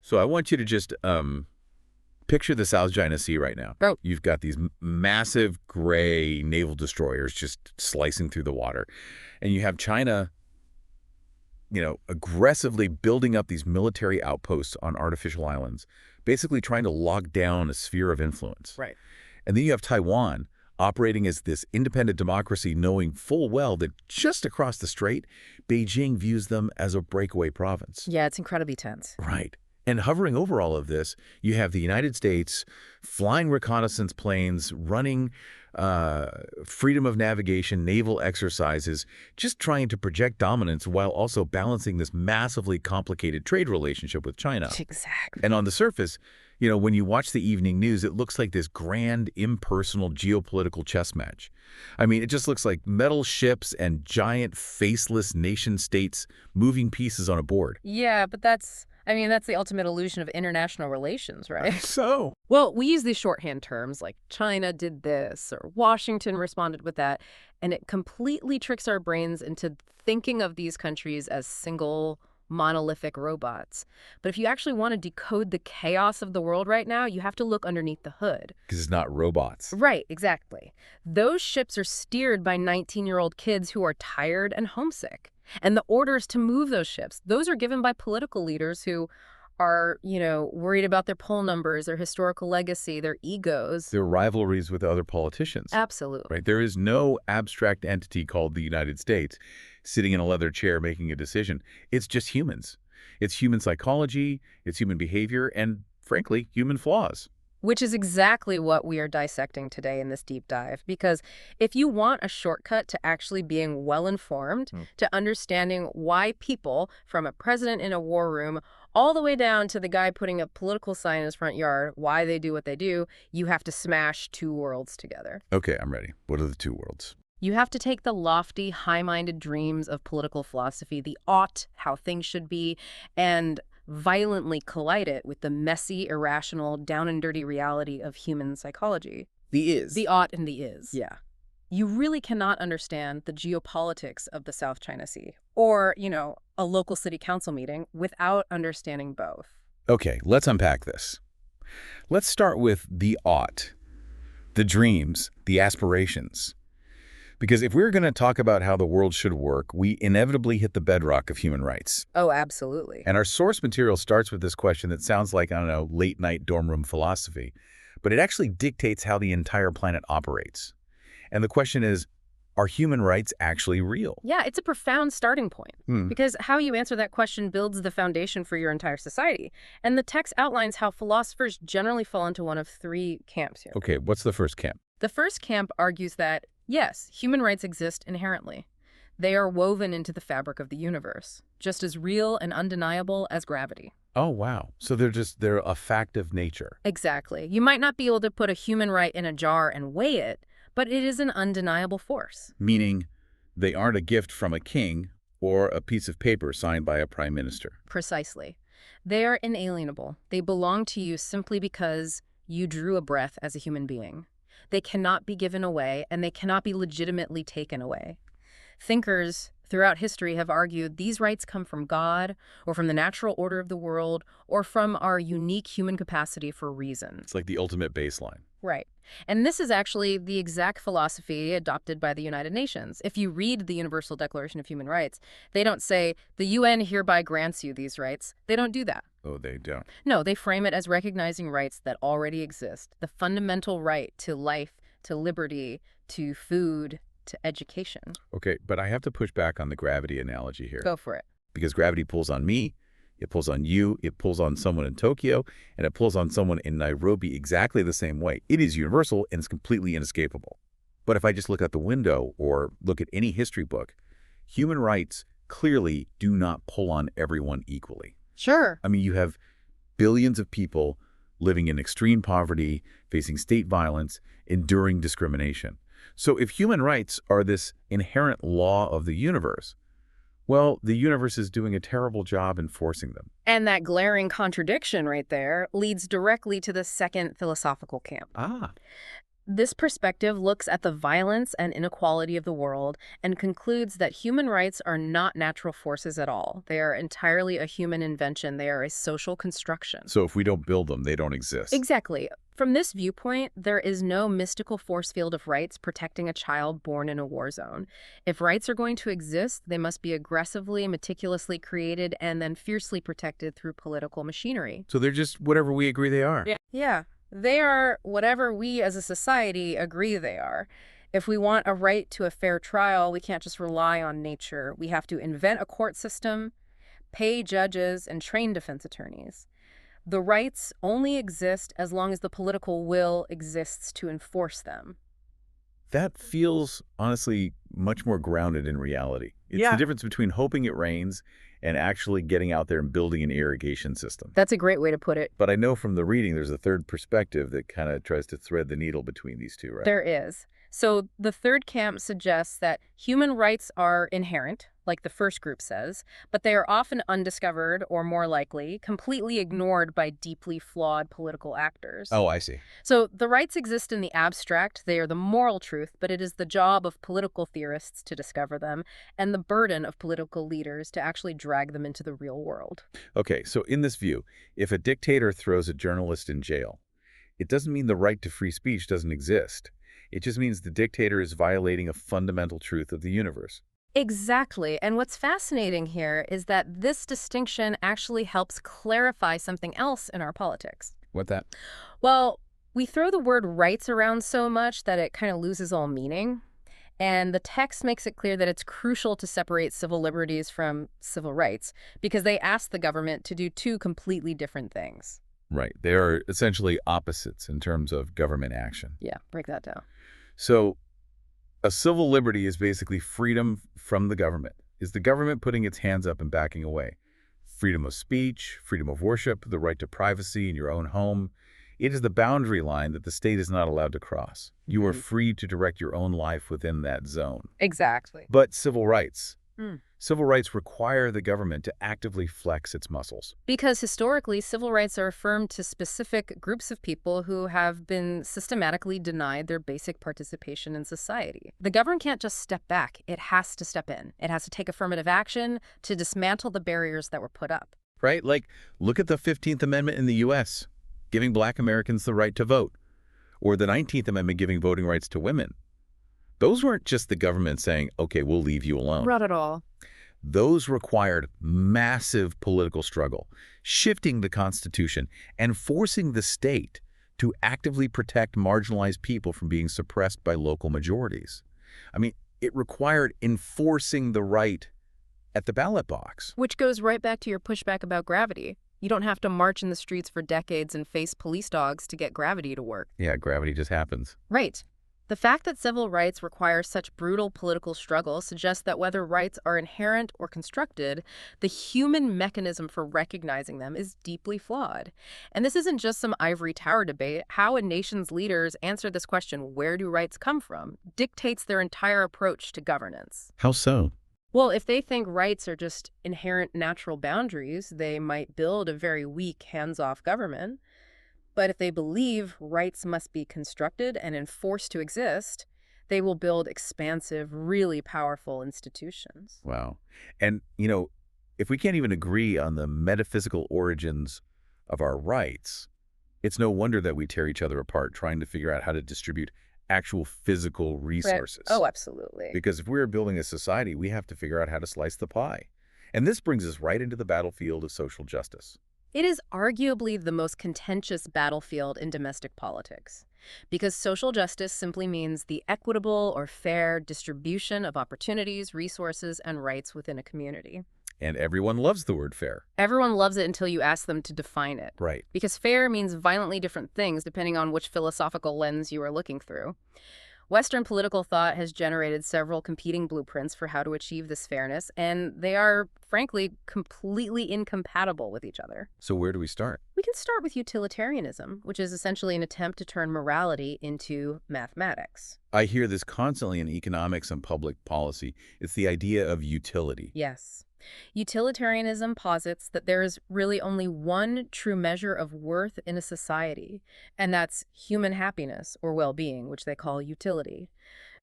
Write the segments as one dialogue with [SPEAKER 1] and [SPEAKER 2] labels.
[SPEAKER 1] So I want you to just picture the South China Sea right now.
[SPEAKER 2] Oh.
[SPEAKER 1] You've got these massive gray naval destroyers just slicing through the water. And you have China, aggressively building up these military outposts on artificial islands, basically trying to lock down a sphere of influence.
[SPEAKER 2] Right.
[SPEAKER 1] And then you have Taiwan operating as this independent democracy, knowing full well that just across the strait, Beijing views them as a breakaway province.
[SPEAKER 2] Yeah, it's incredibly tense.
[SPEAKER 1] Right. And hovering over all of this, you have the United States flying reconnaissance planes, running freedom of navigation, naval exercises, just trying to project dominance while also balancing this massively complicated trade relationship with China.
[SPEAKER 2] Exactly.
[SPEAKER 1] And on the surface, when you watch the evening news, it looks like this grand, impersonal geopolitical chess match. I mean, it just looks like metal ships and giant, faceless nation-states moving pieces on a board.
[SPEAKER 2] Yeah, but that's the ultimate illusion of international relations, right?
[SPEAKER 1] So?
[SPEAKER 2] Well, we use these shorthand terms like China did this or Washington responded with that, and it completely tricks our brains into thinking of these countries as single, monolithic robots. But if you actually want to decode the chaos of the world right now, you have to look underneath the hood.
[SPEAKER 1] Because it's not robots.
[SPEAKER 2] Right, exactly. Those ships are steered by 19-year-old kids who are tired and homesick. And the orders to move those ships, those are given by political leaders who are, worried about their poll numbers, their historical legacy, their egos.
[SPEAKER 1] Their rivalries with other politicians.
[SPEAKER 2] Absolutely.
[SPEAKER 1] Right? There is no abstract entity called the United States sitting in a leather chair making a decision. It's just humans. It's human psychology, it's human behavior, and, frankly, human flaws.
[SPEAKER 2] Which is exactly what we are dissecting today in this deep dive. Because if you want a shortcut to actually being well-informed, to understanding why people, from a president in a war room all the way down to the guy putting a political sign in his front yard, why they do what they do, you have to smash two worlds together.
[SPEAKER 1] Okay, I'm ready. What are the two worlds?
[SPEAKER 2] You have to take the lofty, high-minded dreams of political philosophy, the ought, how things should be, and violently collide it with the messy, irrational, down-and-dirty reality of human psychology.
[SPEAKER 1] The is.
[SPEAKER 2] The ought and the is.
[SPEAKER 1] Yeah.
[SPEAKER 2] You really cannot understand the geopolitics of the South China Sea or, a local city council meeting without understanding both.
[SPEAKER 1] Okay, let's unpack this. Let's start with the ought, the dreams, the aspirations. Because if we're going to talk about how the world should work, we inevitably hit the bedrock of human rights.
[SPEAKER 2] Oh, absolutely.
[SPEAKER 1] And our source material starts with this question that sounds like, late-night dorm room philosophy. But it actually dictates how the entire planet operates. And the question is, are human rights actually real?
[SPEAKER 2] Yeah, it's a profound starting point. Because how you answer that question builds the foundation for your entire society. And the text outlines how philosophers generally fall into one of three camps here.
[SPEAKER 1] Okay, what's the first camp?
[SPEAKER 2] The first camp argues that, yes, human rights exist inherently. They are woven into the fabric of the universe, just as real and undeniable as gravity.
[SPEAKER 1] Oh, wow. So they're a fact of nature.
[SPEAKER 2] Exactly. You might not be able to put a human right in a jar and weigh it, but it is an undeniable force.
[SPEAKER 1] Meaning they aren't a gift from a king or a piece of paper signed by a prime minister.
[SPEAKER 2] Precisely. They are inalienable. They belong to you simply because you drew a breath as a human being. They cannot be given away, and they cannot be legitimately taken away. Thinkers throughout history have argued these rights come from God, or from the natural order of the world, or from our unique human capacity for reason.
[SPEAKER 1] It's like the ultimate baseline.
[SPEAKER 2] Right. And this is actually the exact philosophy adopted by the United Nations. If you read the Universal Declaration of Human Rights, they don't say, the UN hereby grants you these rights. They don't do that.
[SPEAKER 1] Oh, they don't.
[SPEAKER 2] No, they frame it as recognizing rights that already exist. The fundamental right to life, to liberty, to food, to education.
[SPEAKER 1] Okay, but I have to push back on the gravity analogy here.
[SPEAKER 2] Go for it.
[SPEAKER 1] Because gravity pulls on me, it pulls on you, it pulls on someone in Tokyo, and it pulls on someone in Nairobi exactly the same way. It is universal and it's completely inescapable. But if I just look out the window or look at any history book, human rights clearly do not pull on everyone equally.
[SPEAKER 2] Sure.
[SPEAKER 1] I mean, you have billions of people living in extreme poverty, facing state violence, enduring discrimination. So if human rights are this inherent law of the universe, well, the universe is doing a terrible job enforcing them.
[SPEAKER 2] And that glaring contradiction right there leads directly to the second philosophical camp. This perspective looks at the violence and inequality of the world and concludes that human rights are not natural forces at all. They are entirely a human invention. They are a social construction.
[SPEAKER 1] So if we don't build them, they don't exist.
[SPEAKER 2] Exactly. From this viewpoint, there is no mystical force field of rights protecting a child born in a war zone. If rights are going to exist, they must be aggressively, meticulously created and then fiercely protected through political machinery.
[SPEAKER 1] So they're just whatever we agree they are.
[SPEAKER 2] Yeah. They are whatever we as a society agree they are. If we want a right to a fair trial, we can't just rely on nature. We have to invent a court system, pay judges, and train defense attorneys. The rights only exist as long as the political will exists to enforce them.
[SPEAKER 1] That feels, honestly, much more grounded in reality. It's the difference between hoping it rains and actually getting out there and building an irrigation system.
[SPEAKER 2] That's a great way to put it.
[SPEAKER 1] But I know from the reading there's a third perspective that kind of tries to thread the needle between these two, right?
[SPEAKER 2] There is. So the third camp suggests that human rights are inherent, like the first group says, but they are often undiscovered or, more likely, completely ignored by deeply flawed political actors.
[SPEAKER 1] Oh, I see.
[SPEAKER 2] So the rights exist in the abstract. They are the moral truth, but it is the job of political theorists to discover them and the burden of political leaders to actually drag them into the real world.
[SPEAKER 1] Okay, so in this view, if a dictator throws a journalist in jail, it doesn't mean the right to free speech doesn't exist. It just means the dictator is violating a fundamental truth of the universe.
[SPEAKER 2] Exactly. And what's fascinating here is that this distinction actually helps clarify something else in our politics.
[SPEAKER 1] What that?
[SPEAKER 2] Well, we throw the word rights around so much that it kind of loses all meaning. And the text makes it clear that it's crucial to separate civil liberties from civil rights because they ask the government to do two completely different things.
[SPEAKER 1] Right. They are essentially opposites in terms of government action.
[SPEAKER 2] Yeah, break that down.
[SPEAKER 1] So a civil liberty is basically freedom from the government. Is the government putting its hands up and backing away? Freedom of speech, freedom of worship, the right to privacy in your own home. It is the boundary line that the state is not allowed to cross. You are free to direct your own life within that zone.
[SPEAKER 2] Exactly.
[SPEAKER 1] But civil rights. Civil rights require the government to actively flex its muscles.
[SPEAKER 2] Because historically, civil rights are affirmed to specific groups of people who have been systematically denied their basic participation in society. The government can't just step back. It has to step in. It has to take affirmative action to dismantle the barriers that were put up.
[SPEAKER 1] Right? Like, look at the 15th Amendment in the U.S., giving Black Americans the right to vote, or the 19th Amendment giving voting rights to women. Those weren't just the government saying, okay, we'll leave you alone.
[SPEAKER 2] Not at all.
[SPEAKER 1] Those required massive political struggle, shifting the Constitution and forcing the state to actively protect marginalized people from being suppressed by local majorities. I mean, it required enforcing the right at the ballot box.
[SPEAKER 2] Which goes right back to your pushback about gravity. You don't have to march in the streets for decades and face police dogs to get gravity to work.
[SPEAKER 1] Yeah, gravity just happens.
[SPEAKER 2] Right. The fact that civil rights require such brutal political struggle suggests that whether rights are inherent or constructed, the human mechanism for recognizing them is deeply flawed. And this isn't just some ivory tower debate. How a nation's leaders answer this question, where do rights come from, dictates their entire approach to governance.
[SPEAKER 1] How so?
[SPEAKER 2] Well, if they think rights are just inherent natural boundaries, they might build a very weak, hands-off government. But if they believe rights must be constructed and enforced to exist, they will build expansive, really powerful institutions.
[SPEAKER 1] Wow. And, if we can't even agree on the metaphysical origins of our rights, it's no wonder that we tear each other apart trying to figure out how to distribute actual physical resources.
[SPEAKER 2] Oh, absolutely.
[SPEAKER 1] Because if we're building a society, we have to figure out how to slice the pie. And this brings us right into the battlefield of social justice.
[SPEAKER 2] It is arguably the most contentious battlefield in domestic politics, because social justice simply means the equitable or fair distribution of opportunities, resources, and rights within a community.
[SPEAKER 1] And everyone loves the word fair.
[SPEAKER 2] Everyone loves it until you ask them to define it.
[SPEAKER 1] Right.
[SPEAKER 2] Because fair means violently different things depending on which philosophical lens you are looking through. Western political thought has generated several competing blueprints for how to achieve this fairness, and they are, frankly, completely incompatible with each other.
[SPEAKER 1] So where do we start?
[SPEAKER 2] We can start with utilitarianism, which is essentially an attempt to turn morality into mathematics.
[SPEAKER 1] I hear this constantly in economics and public policy. It's the idea of utility.
[SPEAKER 2] Yes. Utilitarianism posits that there is really only one true measure of worth in a society, and that's human happiness or well-being, which they call utility.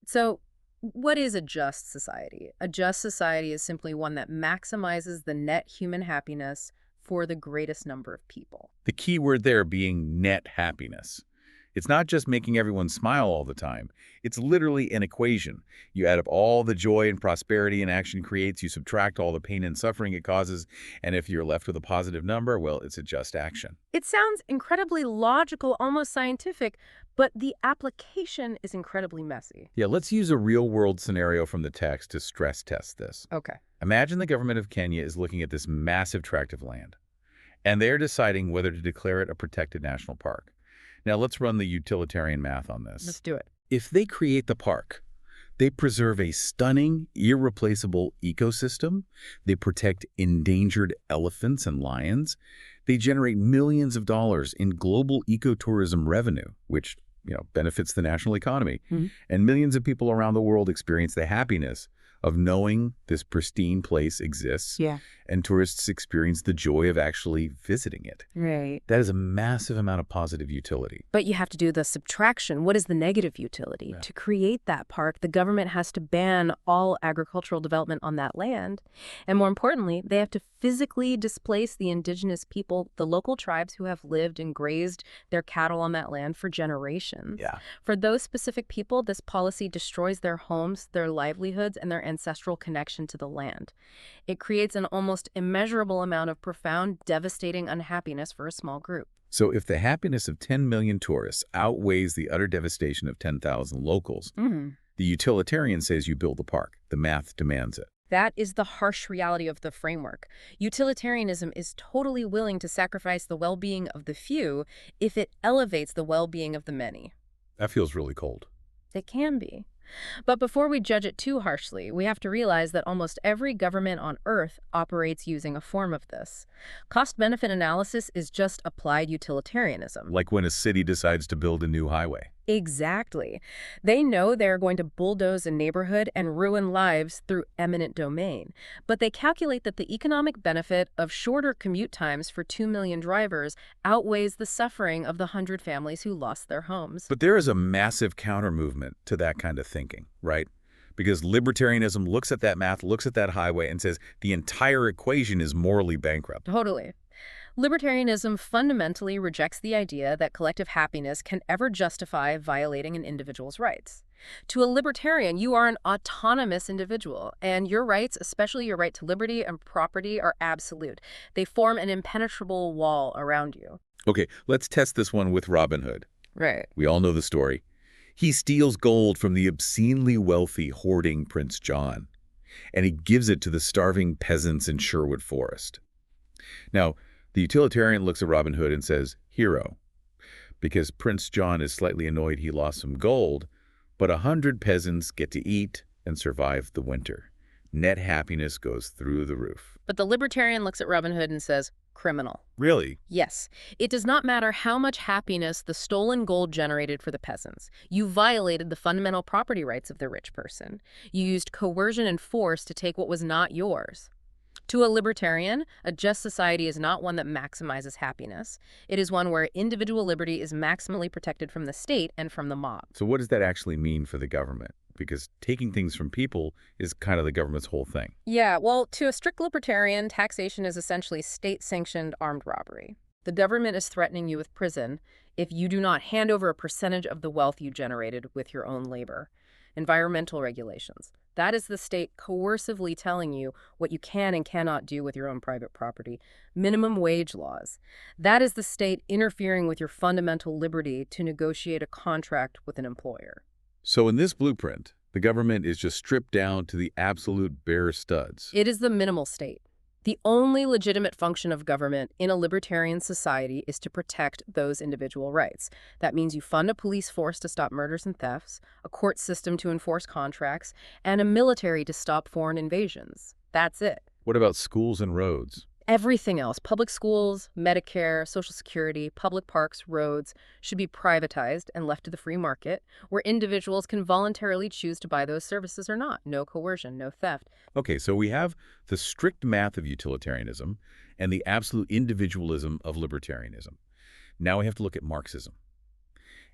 [SPEAKER 2] So, what is a just society? A just society is simply one that maximizes the net human happiness for the greatest number of people.
[SPEAKER 1] The key word there being net happiness. It's not just making everyone smile all the time. It's literally an equation. You add up all the joy and prosperity an action creates, you subtract all the pain and suffering it causes, and if you're left with a positive number, well, it's a just action.
[SPEAKER 2] It sounds incredibly logical, almost scientific, but the application is incredibly messy.
[SPEAKER 1] Yeah, let's use a real-world scenario from the text to stress test this.
[SPEAKER 2] Okay.
[SPEAKER 1] Imagine the government of Kenya is looking at this massive tract of land, and they're deciding whether to declare it a protected national park. Now, let's run the utilitarian math on this.
[SPEAKER 2] Let's do it.
[SPEAKER 1] If they create the park, they preserve a stunning, irreplaceable ecosystem. They protect endangered elephants and lions. They generate millions of dollars in global ecotourism revenue, which, benefits the national economy. And millions of people around the world experience the happiness of knowing this pristine place exists.
[SPEAKER 2] Yeah.
[SPEAKER 1] And tourists experience the joy of actually visiting it.
[SPEAKER 2] Right.
[SPEAKER 1] That is a massive amount of positive utility.
[SPEAKER 2] But you have to do the subtraction. What is the negative utility?
[SPEAKER 1] Yeah.
[SPEAKER 2] To create that park, the government has to ban all agricultural development on that land. And more importantly, they have to physically displace the indigenous people, the local tribes who have lived and grazed their cattle on that land for generations.
[SPEAKER 1] Yeah.
[SPEAKER 2] For those specific people, this policy destroys their homes, their livelihoods, and their ancestral connection to the land. It creates an almost immeasurable amount of profound, devastating unhappiness for a small group.
[SPEAKER 1] So if the happiness of 10 million tourists outweighs the utter devastation of 10,000 locals, the utilitarian says you build the park. The math demands it.
[SPEAKER 2] That is the harsh reality of the framework. Utilitarianism is totally willing to sacrifice the well-being of the few if it elevates the well-being of the many.
[SPEAKER 1] That feels really cold.
[SPEAKER 2] It can be. But before we judge it too harshly, we have to realize that almost every government on Earth operates using a form of this. Cost-benefit analysis is just applied utilitarianism.
[SPEAKER 1] Like when a city decides to build a new highway.
[SPEAKER 2] Exactly. They know they're going to bulldoze a neighborhood and ruin lives through eminent domain. But they calculate that the economic benefit of shorter commute times for 2 million drivers outweighs the suffering of the 100 families who lost their homes.
[SPEAKER 1] But there is a massive counter-movement to that kind of thinking, right? Because libertarianism looks at that math, looks at that highway, and says the entire equation is morally bankrupt.
[SPEAKER 2] Totally. Libertarianism fundamentally rejects the idea that collective happiness can ever justify violating an individual's rights. To a libertarian, you are an autonomous individual, and your rights, especially your right to liberty and property, are absolute. They form an impenetrable wall around you.
[SPEAKER 1] Okay, let's test this one with Robin Hood.
[SPEAKER 2] Right.
[SPEAKER 1] We all know the story. He steals gold from the obscenely wealthy, hoarding Prince John, and he gives it to the starving peasants in Sherwood Forest. Now, the utilitarian looks at Robin Hood and says, hero, because Prince John is slightly annoyed he lost some gold, but 100 peasants get to eat and survive the winter. Net happiness goes through the roof.
[SPEAKER 2] But the libertarian looks at Robin Hood and says, criminal.
[SPEAKER 1] Really?
[SPEAKER 2] Yes. It does not matter how much happiness the stolen gold generated for the peasants. You violated the fundamental property rights of the rich person. You used coercion and force to take what was not yours. To a libertarian, a just society is not one that maximizes happiness. It is one where individual liberty is maximally protected from the state and from the mob.
[SPEAKER 1] So what does that actually mean for the government? Because taking things from people is kind of the government's whole thing.
[SPEAKER 2] Yeah, well, to a strict libertarian, taxation is essentially state-sanctioned armed robbery. The government is threatening you with prison if you do not hand over a percentage of the wealth you generated with your own labor. Environmental regulations. That is the state coercively telling you what you can and cannot do with your own private property. Minimum wage laws. That is the state interfering with your fundamental liberty to negotiate a contract with an employer.
[SPEAKER 1] So in this blueprint, the government is just stripped down to the absolute bare studs.
[SPEAKER 2] It is the minimal state. The only legitimate function of government in a libertarian society is to protect those individual rights. That means you fund a police force to stop murders and thefts, a court system to enforce contracts, and a military to stop foreign invasions. That's it.
[SPEAKER 1] What about schools and roads?
[SPEAKER 2] Everything else, public schools, Medicare, Social Security, public parks, roads, should be privatized and left to the free market, where individuals can voluntarily choose to buy those services or not. No coercion, no theft.
[SPEAKER 1] Okay, so we have the strict math of utilitarianism and the absolute individualism of libertarianism. Now we have to look at Marxism.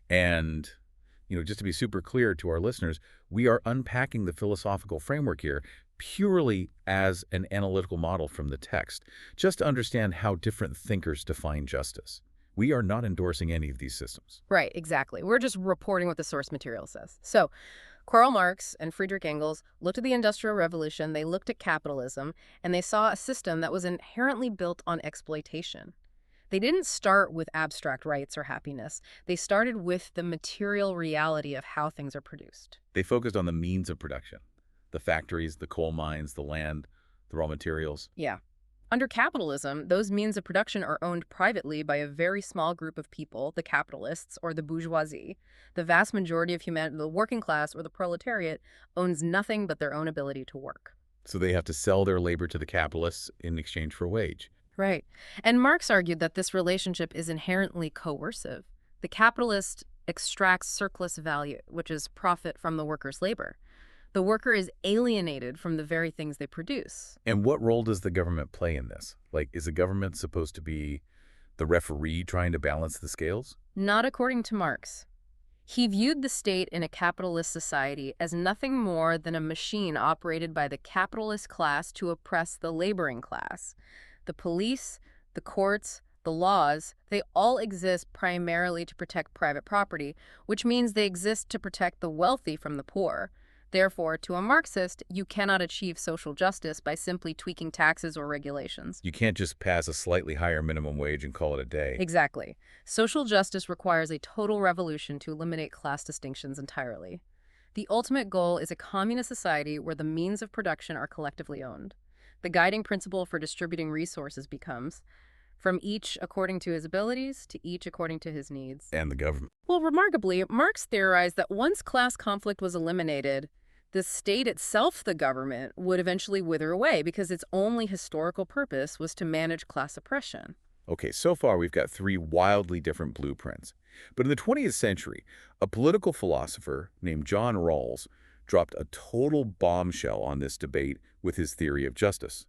[SPEAKER 1] And, just to be super clear to our listeners, we are unpacking the philosophical framework here purely as an analytical model from the text, just to understand how different thinkers define justice. We are not endorsing any of these systems.
[SPEAKER 2] Right, exactly. We're just reporting what the source material says. So, Karl Marx and Friedrich Engels looked at the Industrial Revolution, they looked at capitalism, and they saw a system that was inherently built on exploitation. They didn't start with abstract rights or happiness. They started with the material reality of how things are produced.
[SPEAKER 1] They focused on the means of production, the factories, the coal mines, the land, the raw materials.
[SPEAKER 2] Yeah. Under capitalism, those means of production are owned privately by a very small group of people, the capitalists or the bourgeoisie. The vast majority of humanity, the working class or the proletariat, owns nothing but their own ability to work.
[SPEAKER 1] So they have to sell their labor to the capitalists in exchange for a wage.
[SPEAKER 2] Right. And Marx argued that this relationship is inherently coercive. The capitalist extracts surplus value, which is profit from the worker's labor. The worker is alienated from the very things they produce.
[SPEAKER 1] And what role does the government play in this? Like, is the government supposed to be the referee trying to balance the scales?
[SPEAKER 2] Not according to Marx. He viewed the state in a capitalist society as nothing more than a machine operated by the capitalist class to oppress the laboring class. The police, the courts, the laws, they all exist primarily to protect private property, which means they exist to protect the wealthy from the poor. Therefore, to a Marxist, you cannot achieve social justice by simply tweaking taxes or regulations.
[SPEAKER 1] You can't just pass a slightly higher minimum wage and call it a day.
[SPEAKER 2] Exactly. Social justice requires a total revolution to eliminate class distinctions entirely. The ultimate goal is a communist society where the means of production are collectively owned. The guiding principle for distributing resources becomes, from each according to his abilities to each according to his needs.
[SPEAKER 1] And the government.
[SPEAKER 2] Well, remarkably, Marx theorized that once class conflict was eliminated, the state itself, the government, would eventually wither away because its only historical purpose was to manage class oppression.
[SPEAKER 1] Okay, so far we've got three wildly different blueprints. But in the 20th century, a political philosopher named John Rawls dropped a total bombshell on this debate with his theory of justice.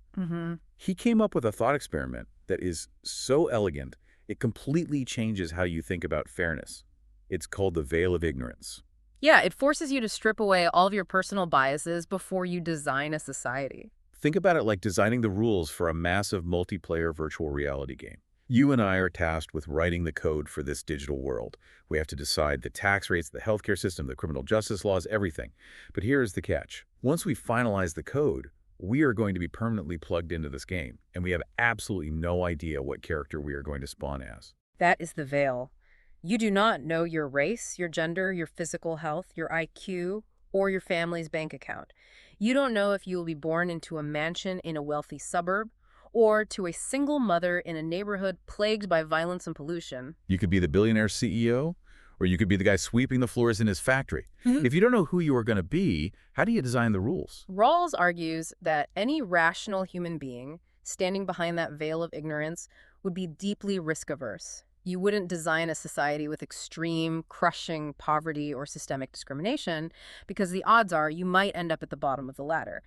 [SPEAKER 1] He came up with a thought experiment that is so elegant, it completely changes how you think about fairness. It's called the veil of ignorance.
[SPEAKER 2] Yeah, it forces you to strip away all of your personal biases before you design a society.
[SPEAKER 1] Think about it like designing the rules for a massive multiplayer virtual reality game. You and I are tasked with writing the code for this digital world. We have to decide the tax rates, the healthcare system, the criminal justice laws, everything. But here's the catch. Once we finalize the code, we are going to be permanently plugged into this game, and we have absolutely no idea what character we are going to spawn as.
[SPEAKER 2] That is the veil. You do not know your race, your gender, your physical health, your IQ, or your family's bank account. You don't know if you will be born into a mansion in a wealthy suburb or to a single mother in a neighborhood plagued by violence and pollution.
[SPEAKER 1] You could be the billionaire CEO, or you could be the guy sweeping the floors in his factory. If you don't know who you are going to be, how do you design the rules?
[SPEAKER 2] Rawls argues that any rational human being standing behind that veil of ignorance would be deeply risk-averse. You wouldn't design a society with extreme, crushing poverty or systemic discrimination because the odds are you might end up at the bottom of the ladder.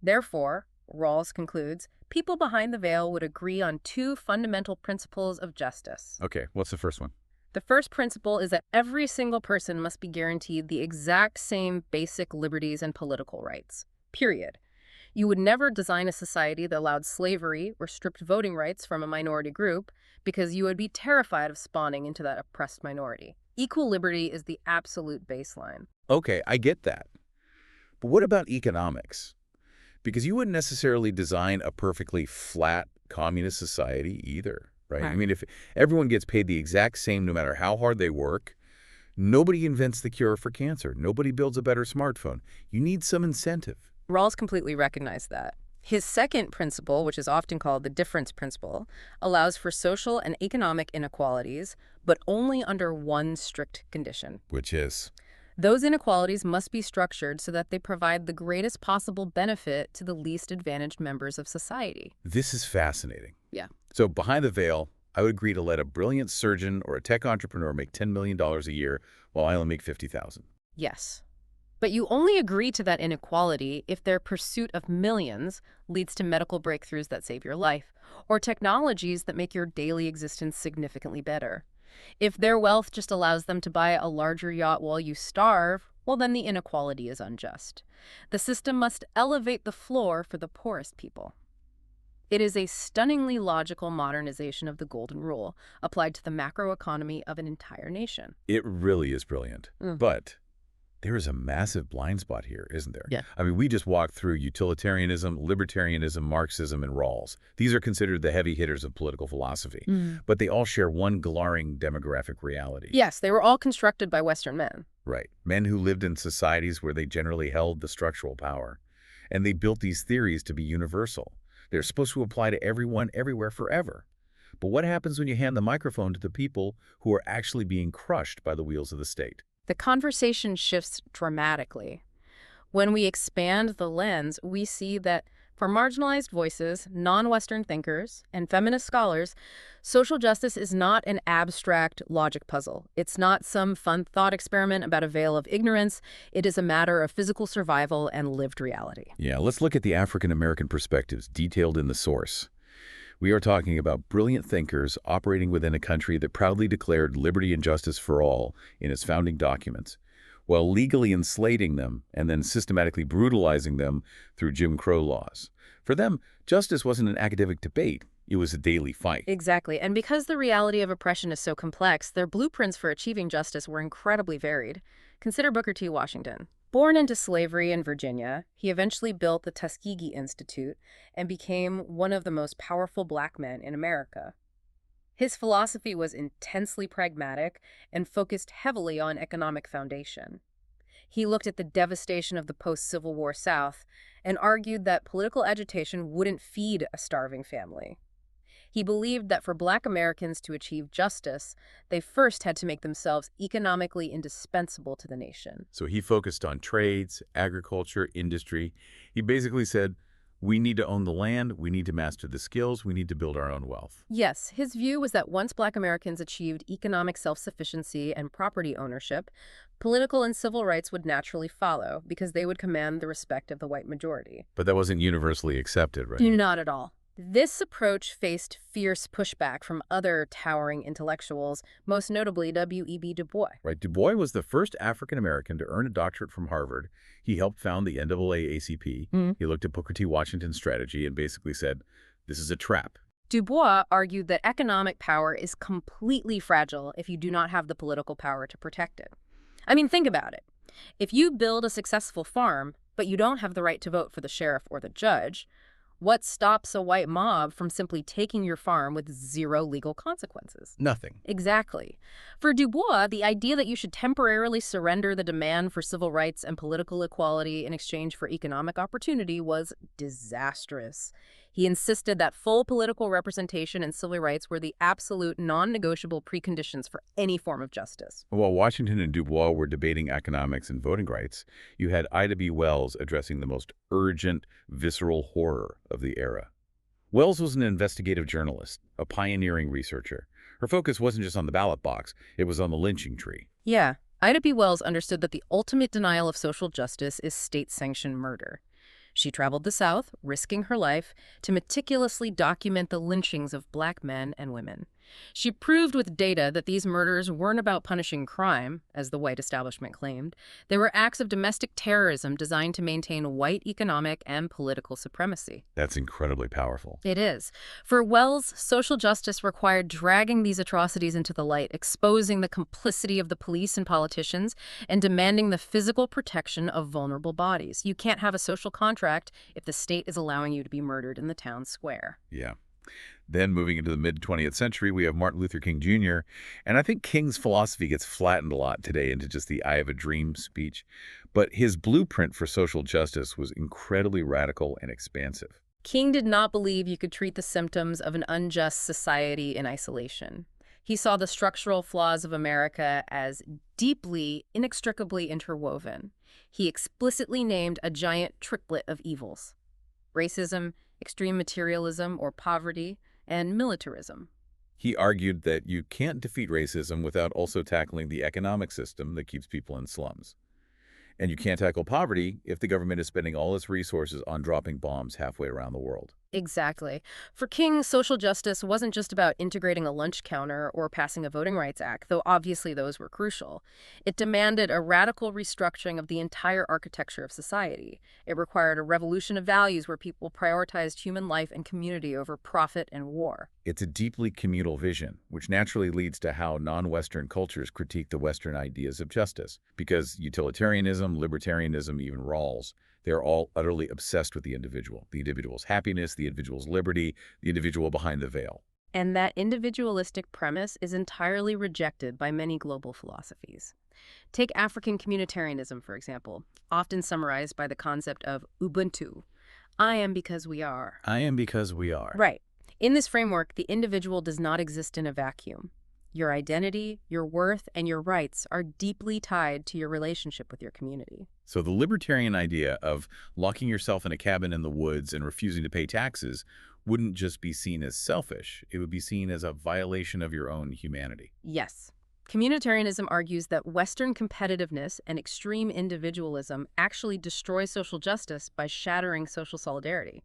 [SPEAKER 2] Therefore, Rawls concludes, people behind the veil would agree on two fundamental principles of justice.
[SPEAKER 1] Okay, what's the first one?
[SPEAKER 2] The first principle is that every single person must be guaranteed the exact same basic liberties and political rights. Period. You would never design a society that allowed slavery or stripped voting rights from a minority group because you would be terrified of spawning into that oppressed minority. Equal liberty is the absolute baseline.
[SPEAKER 1] Okay, I get that. But what about economics? Because you wouldn't necessarily design a perfectly flat communist society either, right? I mean, if everyone gets paid the exact same no matter how hard they work, nobody invents the cure for cancer. Nobody builds a better smartphone. You need some incentive.
[SPEAKER 2] Rawls completely recognized that. His second principle, which is often called the difference principle, allows for social and economic inequalities, but only under one strict condition.
[SPEAKER 1] Which is?
[SPEAKER 2] Those inequalities must be structured so that they provide the greatest possible benefit to the least advantaged members of society.
[SPEAKER 1] This is fascinating.
[SPEAKER 2] Yeah.
[SPEAKER 1] So behind the veil, I would agree to let a brilliant surgeon or a tech entrepreneur make $10 million a year while I only make $50,000.
[SPEAKER 2] Yes. But you only agree to that inequality if their pursuit of millions leads to medical breakthroughs that save your life, or technologies that make your daily existence significantly better. If their wealth just allows them to buy a larger yacht while you starve, well, then the inequality is unjust. The system must elevate the floor for the poorest people. It is a stunningly logical modernization of the Golden Rule, applied to the macroeconomy of an entire nation.
[SPEAKER 1] It really is brilliant. But there is a massive blind spot here, isn't there?
[SPEAKER 2] Yeah.
[SPEAKER 1] I mean, we just walked through utilitarianism, libertarianism, Marxism, and Rawls. These are considered the heavy hitters of political philosophy, but they all share one glaring demographic reality.
[SPEAKER 2] Yes, they were all constructed by Western men.
[SPEAKER 1] Right. Men who lived in societies where they generally held the structural power. And they built these theories to be universal. They're supposed to apply to everyone, everywhere, forever. But what happens when you hand the microphone to the people who are actually being crushed by the wheels of the state?
[SPEAKER 2] The conversation shifts dramatically. When we expand the lens, we see that for marginalized voices, non-Western thinkers, and feminist scholars, social justice is not an abstract logic puzzle. It's not some fun thought experiment about a veil of ignorance. It is a matter of physical survival and lived reality.
[SPEAKER 1] Yeah, let's look at the African-American perspectives detailed in the source. We are talking about brilliant thinkers operating within a country that proudly declared liberty and justice for all in its founding documents, while legally enslaving them and then systematically brutalizing them through Jim Crow laws. For them, justice wasn't an academic debate. It was a daily fight.
[SPEAKER 2] Exactly. And because the reality of oppression is so complex, their blueprints for achieving justice were incredibly varied. Consider Booker T. Washington. Born into slavery in Virginia, he eventually built the Tuskegee Institute and became one of the most powerful black men in America. His philosophy was intensely pragmatic and focused heavily on economic foundation. He looked at the devastation of the post-Civil War South and argued that political agitation wouldn't feed a starving family. He believed that for Black Americans to achieve justice, they first had to make themselves economically indispensable to the nation.
[SPEAKER 1] So he focused on trades, agriculture, industry. He basically said, we need to own the land, we need to master the skills, we need to build our own wealth.
[SPEAKER 2] Yes, his view was that once Black Americans achieved economic self-sufficiency and property ownership, political and civil rights would naturally follow because they would command the respect of the white majority.
[SPEAKER 1] But that wasn't universally accepted, right?
[SPEAKER 2] Not at all. This approach faced fierce pushback from other towering intellectuals, most notably W.E.B. Du Bois.
[SPEAKER 1] Right. Du Bois was the first African-American to earn a doctorate from Harvard. He helped found the NAACP. He looked at Booker T. Washington's strategy and basically said, this is a trap.
[SPEAKER 2] Du Bois argued that economic power is completely fragile if you do not have the political power to protect it. I mean, think about it. If you build a successful farm, but you don't have the right to vote for the sheriff or the judge, what stops a white mob from simply taking your farm with zero legal consequences?
[SPEAKER 1] Nothing.
[SPEAKER 2] Exactly. For Du Bois, the idea that you should temporarily surrender the demand for civil rights and political equality in exchange for economic opportunity was disastrous. He insisted that full political representation and civil rights were the absolute non-negotiable preconditions for any form of justice.
[SPEAKER 1] While Washington and Du Bois were debating economics and voting rights, you had Ida B. Wells addressing the most urgent, visceral horror of the era. Wells was an investigative journalist, a pioneering researcher. Her focus wasn't just on the ballot box, it was on the lynching tree.
[SPEAKER 2] Yeah, Ida B. Wells understood that the ultimate denial of social justice is state-sanctioned murder. She traveled the South, risking her life, to meticulously document the lynchings of Black men and women. She proved with data that these murders weren't about punishing crime, as the white establishment claimed. They were acts of domestic terrorism designed to maintain white economic and political supremacy.
[SPEAKER 1] That's incredibly powerful.
[SPEAKER 2] It is. For Wells, social justice required dragging these atrocities into the light, exposing the complicity of the police and politicians, and demanding the physical protection of vulnerable bodies. You can't have a social contract if the state is allowing you to be murdered in the town square.
[SPEAKER 1] Yeah. Then moving into the mid-20th century, we have Martin Luther King Jr., and I think King's philosophy gets flattened a lot today into just the I have a dream speech. But his blueprint for social justice was incredibly radical and expansive.
[SPEAKER 2] King did not believe you could treat the symptoms of an unjust society in isolation. He saw the structural flaws of America as deeply, inextricably interwoven. He explicitly named a giant triplet of evils: racism, extreme materialism or poverty, and militarism.
[SPEAKER 1] He argued that you can't defeat racism without also tackling the economic system that keeps people in slums. And you can't tackle poverty if the government is spending all its resources on dropping bombs halfway around the world.
[SPEAKER 2] Exactly. For King, social justice wasn't just about integrating a lunch counter or passing a voting rights act, though obviously those were crucial. It demanded a radical restructuring of the entire architecture of society. It required a revolution of values where people prioritized human life and community over profit and war.
[SPEAKER 1] It's a deeply communal vision, which naturally leads to how non-Western cultures critique the Western ideas of justice. Because utilitarianism, libertarianism, even Rawls, they're all utterly obsessed with the individual's happiness, the individual's liberty, the individual behind the veil.
[SPEAKER 2] And that individualistic premise is entirely rejected by many global philosophies. Take African communitarianism, for example, often summarized by the concept of Ubuntu. I am because we are.
[SPEAKER 1] I am because we are.
[SPEAKER 2] Right. In this framework, the individual does not exist in a vacuum. Your identity, your worth, and your rights are deeply tied to your relationship with your community.
[SPEAKER 1] So the libertarian idea of locking yourself in a cabin in the woods and refusing to pay taxes wouldn't just be seen as selfish. It would be seen as a violation of your own humanity.
[SPEAKER 2] Yes. Communitarianism argues that Western competitiveness and extreme individualism actually destroy social justice by shattering social solidarity.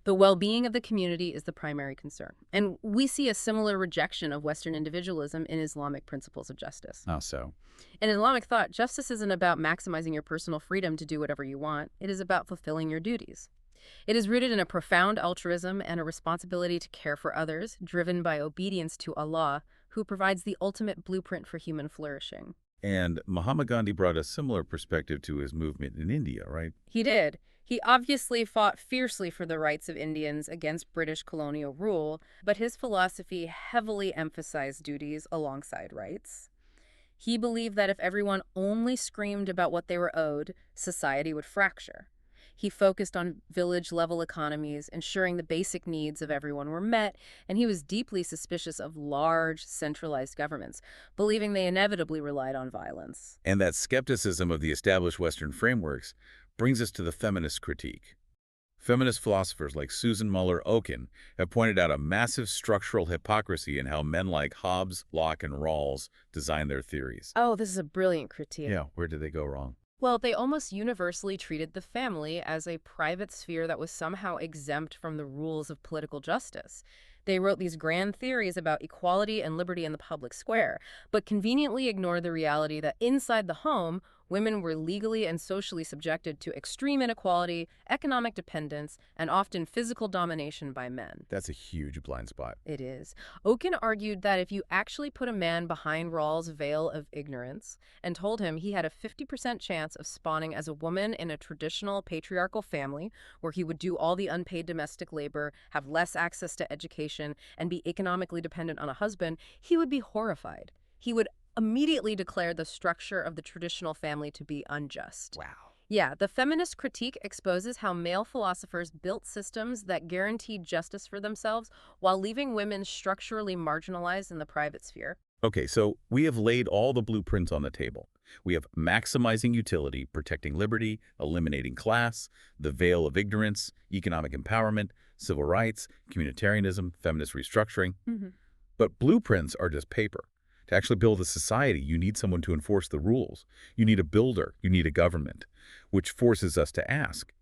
[SPEAKER 2] The well-being of the community is the primary concern. And we see a similar rejection of Western individualism in Islamic principles of justice.
[SPEAKER 1] How so?
[SPEAKER 2] In Islamic thought, justice isn't about maximizing your personal freedom to do whatever you want. It is about fulfilling your duties. It is rooted in a profound altruism and a responsibility to care for others, driven by obedience to Allah, who provides the ultimate blueprint for human flourishing.
[SPEAKER 1] And Mahatma Gandhi brought a similar perspective to his movement in India, right?
[SPEAKER 2] He did. He obviously fought fiercely for the rights of Indians against British colonial rule, but his philosophy heavily emphasized duties alongside rights. He believed that if everyone only screamed about what they were owed, society would fracture. He focused on village-level economies, ensuring the basic needs of everyone were met, and he was deeply suspicious of large, centralized governments, believing they inevitably relied on violence.
[SPEAKER 1] And that skepticism of the established Western frameworks brings us to the feminist critique. Feminist philosophers like Susan Muller-Okin have pointed out a massive structural hypocrisy in how men like Hobbes, Locke, and Rawls design their theories.
[SPEAKER 2] Oh, this is a brilliant critique.
[SPEAKER 1] Yeah, where did they go wrong?
[SPEAKER 2] Well, they almost universally treated the family as a private sphere that was somehow exempt from the rules of political justice. They wrote these grand theories about equality and liberty in the public square, but conveniently ignored the reality that inside the home, women were legally and socially subjected to extreme inequality, economic dependence, and often physical domination by men.
[SPEAKER 1] That's a huge blind spot.
[SPEAKER 2] It is. Okin argued that if you actually put a man behind Rawls' veil of ignorance and told him he had a 50% chance of spawning as a woman in a traditional patriarchal family where he would do all the unpaid domestic labor, have less access to education, and be economically dependent on a husband, he would be horrified. He would immediately declare the structure of the traditional family to be unjust.
[SPEAKER 1] Wow.
[SPEAKER 2] Yeah, the feminist critique exposes how male philosophers built systems that guaranteed justice for themselves while leaving women structurally marginalized in the private sphere.
[SPEAKER 1] Okay, so we have laid all the blueprints on the table. We have maximizing utility, protecting liberty, eliminating class, the veil of ignorance, economic empowerment, civil rights, communitarianism, feminist restructuring. But blueprints are just paper. To actually build a society, you need someone to enforce the rules. You need a builder. You need a government, which forces us to ask,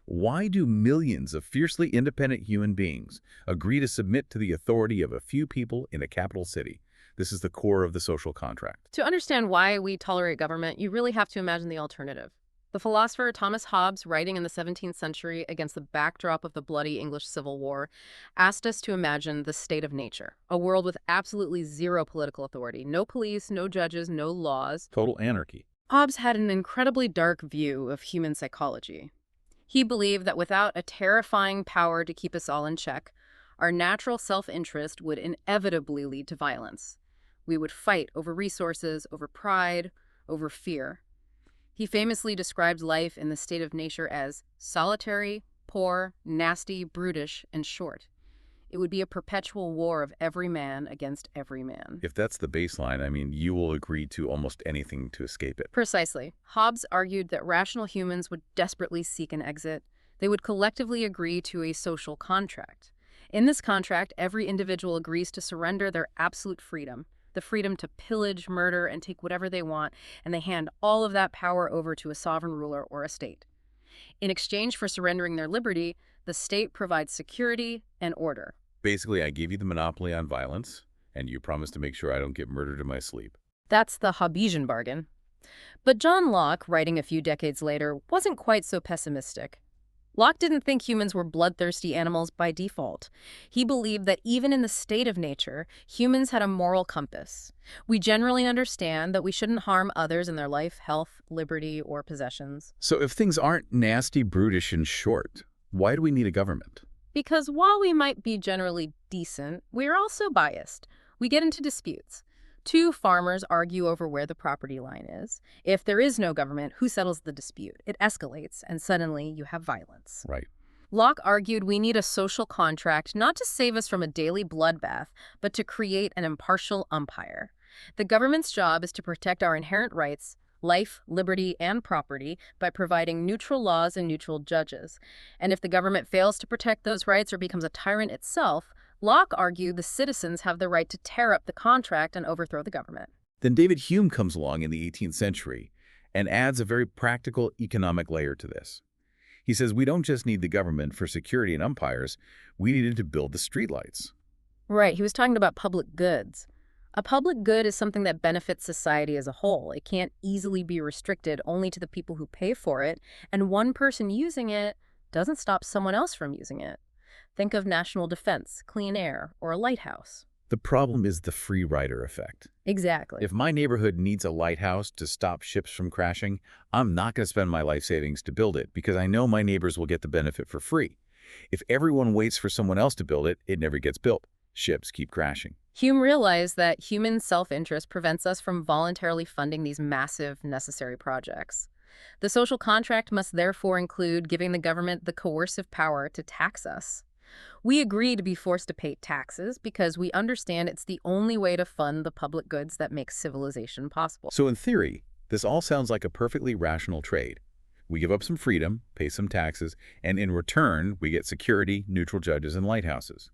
[SPEAKER 1] why do millions of fiercely independent human beings agree to submit to the authority of a few people in a capital city? This is the core of the social contract.
[SPEAKER 2] To understand why we tolerate government, you really have to imagine the alternative. The philosopher Thomas Hobbes, writing in the 17th century against the backdrop of the bloody English Civil War, asked us to imagine the state of nature, a world with absolutely zero political authority, no police, no judges, no laws.
[SPEAKER 1] Total anarchy.
[SPEAKER 2] Hobbes had an incredibly dark view of human psychology. He believed that without a terrifying power to keep us all in check, our natural self-interest would inevitably lead to violence. We would fight over resources, over pride, over fear. He famously described life in the state of nature as solitary, poor, nasty, brutish, and short. It would be a perpetual war of every man against every man.
[SPEAKER 1] If that's the baseline, I mean, you will agree to almost anything to escape it.
[SPEAKER 2] Precisely. Hobbes argued that rational humans would desperately seek an exit. They would collectively agree to a social contract. In this contract, every individual agrees to surrender their absolute freedom, the freedom to pillage, murder, and take whatever they want, and they hand all of that power over to a sovereign ruler or a state. In exchange for surrendering their liberty, the state provides security and order.
[SPEAKER 1] Basically, I give you the monopoly on violence, and you promise to make sure I don't get murdered in my sleep.
[SPEAKER 2] That's the Hobbesian bargain. But John Locke, writing a few decades later, wasn't quite so pessimistic. Locke didn't think humans were bloodthirsty animals by default. He believed that even in the state of nature, humans had a moral compass. We generally understand that we shouldn't harm others in their life, health, liberty, or possessions.
[SPEAKER 1] So if things aren't nasty, brutish, and short, why do we need a government?
[SPEAKER 2] Because while we might be generally decent, we're also biased. We get into disputes. Two farmers argue over where the property line is. If there is no government, who settles the dispute? It escalates, and suddenly you have violence.
[SPEAKER 1] Right.
[SPEAKER 2] Locke argued we need a social contract not to save us from a daily bloodbath, but to create an impartial umpire. The government's job is to protect our inherent rights, life, liberty, and property by providing neutral laws and neutral judges. And if the government fails to protect those rights or becomes a tyrant itself, Locke argued the citizens have the right to tear up the contract and overthrow the government.
[SPEAKER 1] Then David Hume comes along in the 18th century and adds a very practical economic layer to this. He says we don't just need the government for security and umpires, we needed to build the streetlights.
[SPEAKER 2] Right, he was talking about public goods. A public good is something that benefits society as a whole. It can't easily be restricted only to the people who pay for it, and one person using it doesn't stop someone else from using it. Think of national defense, clean air, or a lighthouse.
[SPEAKER 1] The problem is the free rider effect.
[SPEAKER 2] Exactly.
[SPEAKER 1] If my neighborhood needs a lighthouse to stop ships from crashing, I'm not going to spend my life savings to build it because I know my neighbors will get the benefit for free. If everyone waits for someone else to build it, it never gets built. Ships keep crashing.
[SPEAKER 2] Hume realized that human self-interest prevents us from voluntarily funding these massive, necessary projects. The social contract must therefore include giving the government the coercive power to tax us. We agree to be forced to pay taxes because we understand it's the only way to fund the public goods that make civilization possible.
[SPEAKER 1] So in theory, this all sounds like a perfectly rational trade. We give up some freedom, pay some taxes, and in return, we get security, neutral judges, and lighthouses.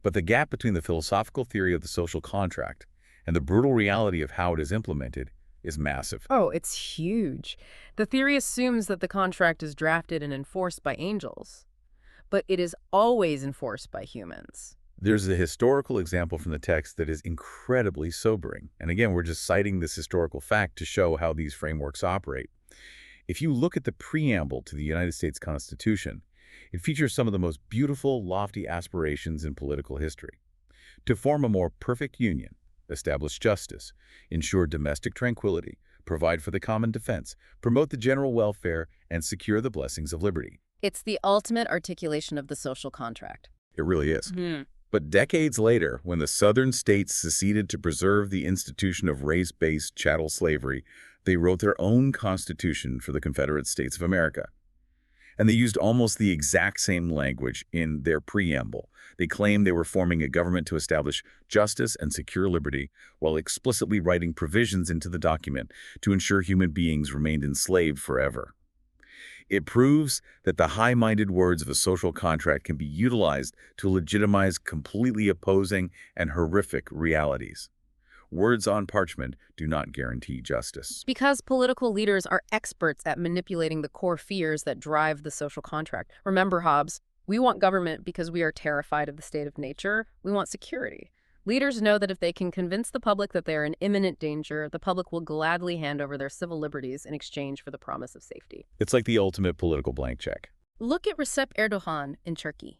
[SPEAKER 1] But the gap between the philosophical theory of the social contract and the brutal reality of how it is implemented is massive.
[SPEAKER 2] Oh, it's huge. The theory assumes that the contract is drafted and enforced by angels, but it is always enforced by humans.
[SPEAKER 1] There's a historical example from the text that is incredibly sobering. And again, we're just citing this historical fact to show how these frameworks operate. If you look at the preamble to the United States Constitution, it features some of the most beautiful, lofty aspirations in political history. To form a more perfect union, establish justice, ensure domestic tranquility, provide for the common defense, promote the general welfare, and secure the blessings of liberty.
[SPEAKER 2] It's the ultimate articulation of the social contract.
[SPEAKER 1] It really is. But decades later, when the southern states seceded to preserve the institution of race-based chattel slavery, they wrote their own constitution for the Confederate States of America. And they used almost the exact same language in their preamble. They claimed they were forming a government to establish justice and secure liberty, while explicitly writing provisions into the document to ensure human beings remained enslaved forever. It proves that the high-minded words of a social contract can be utilized to legitimize completely opposing and horrific realities. Words on parchment do not guarantee justice.
[SPEAKER 2] Because political leaders are experts at manipulating the core fears that drive the social contract. Remember, Hobbes, we want government because we are terrified of the state of nature. We want security. Leaders know that if they can convince the public that they are in imminent danger, the public will gladly hand over their civil liberties in exchange for the promise of safety.
[SPEAKER 1] It's like the ultimate political blank check.
[SPEAKER 2] Look at Recep Erdogan in Turkey.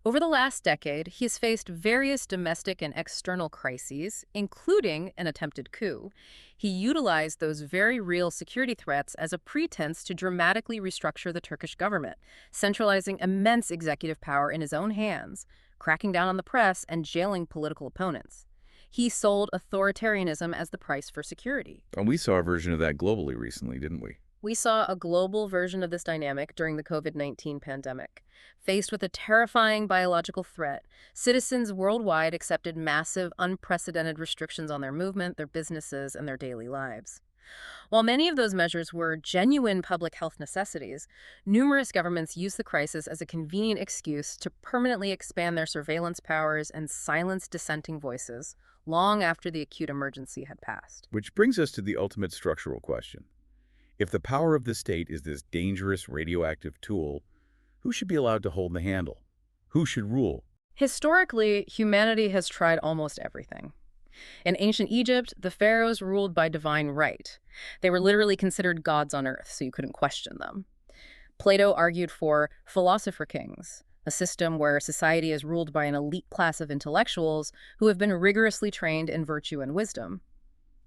[SPEAKER 2] Over the last decade, he has faced various domestic and external crises, including an attempted coup. He utilized those very real security threats as a pretense to dramatically restructure the Turkish government, centralizing immense executive power in his own hands, cracking down on the press, and jailing political opponents. He sold authoritarianism as the price for security.
[SPEAKER 1] And we saw a version of that globally recently, didn't we?
[SPEAKER 2] We saw a global version of this dynamic during the COVID-19 pandemic. Faced with a terrifying biological threat, citizens worldwide accepted massive, unprecedented restrictions on their movement, their businesses, and their daily lives. While many of those measures were genuine public health necessities, numerous governments used the crisis as a convenient excuse to permanently expand their surveillance powers and silence dissenting voices long after the acute emergency had passed.
[SPEAKER 1] Which brings us to the ultimate structural question. If the power of the state is this dangerous radioactive tool, who should be allowed to hold the handle? Who should rule?
[SPEAKER 2] Historically, humanity has tried almost everything. In ancient Egypt, the pharaohs ruled by divine right. They were literally considered gods on earth, so you couldn't question them. Plato argued for philosopher kings, a system where society is ruled by an elite class of intellectuals who have been rigorously trained in virtue and wisdom.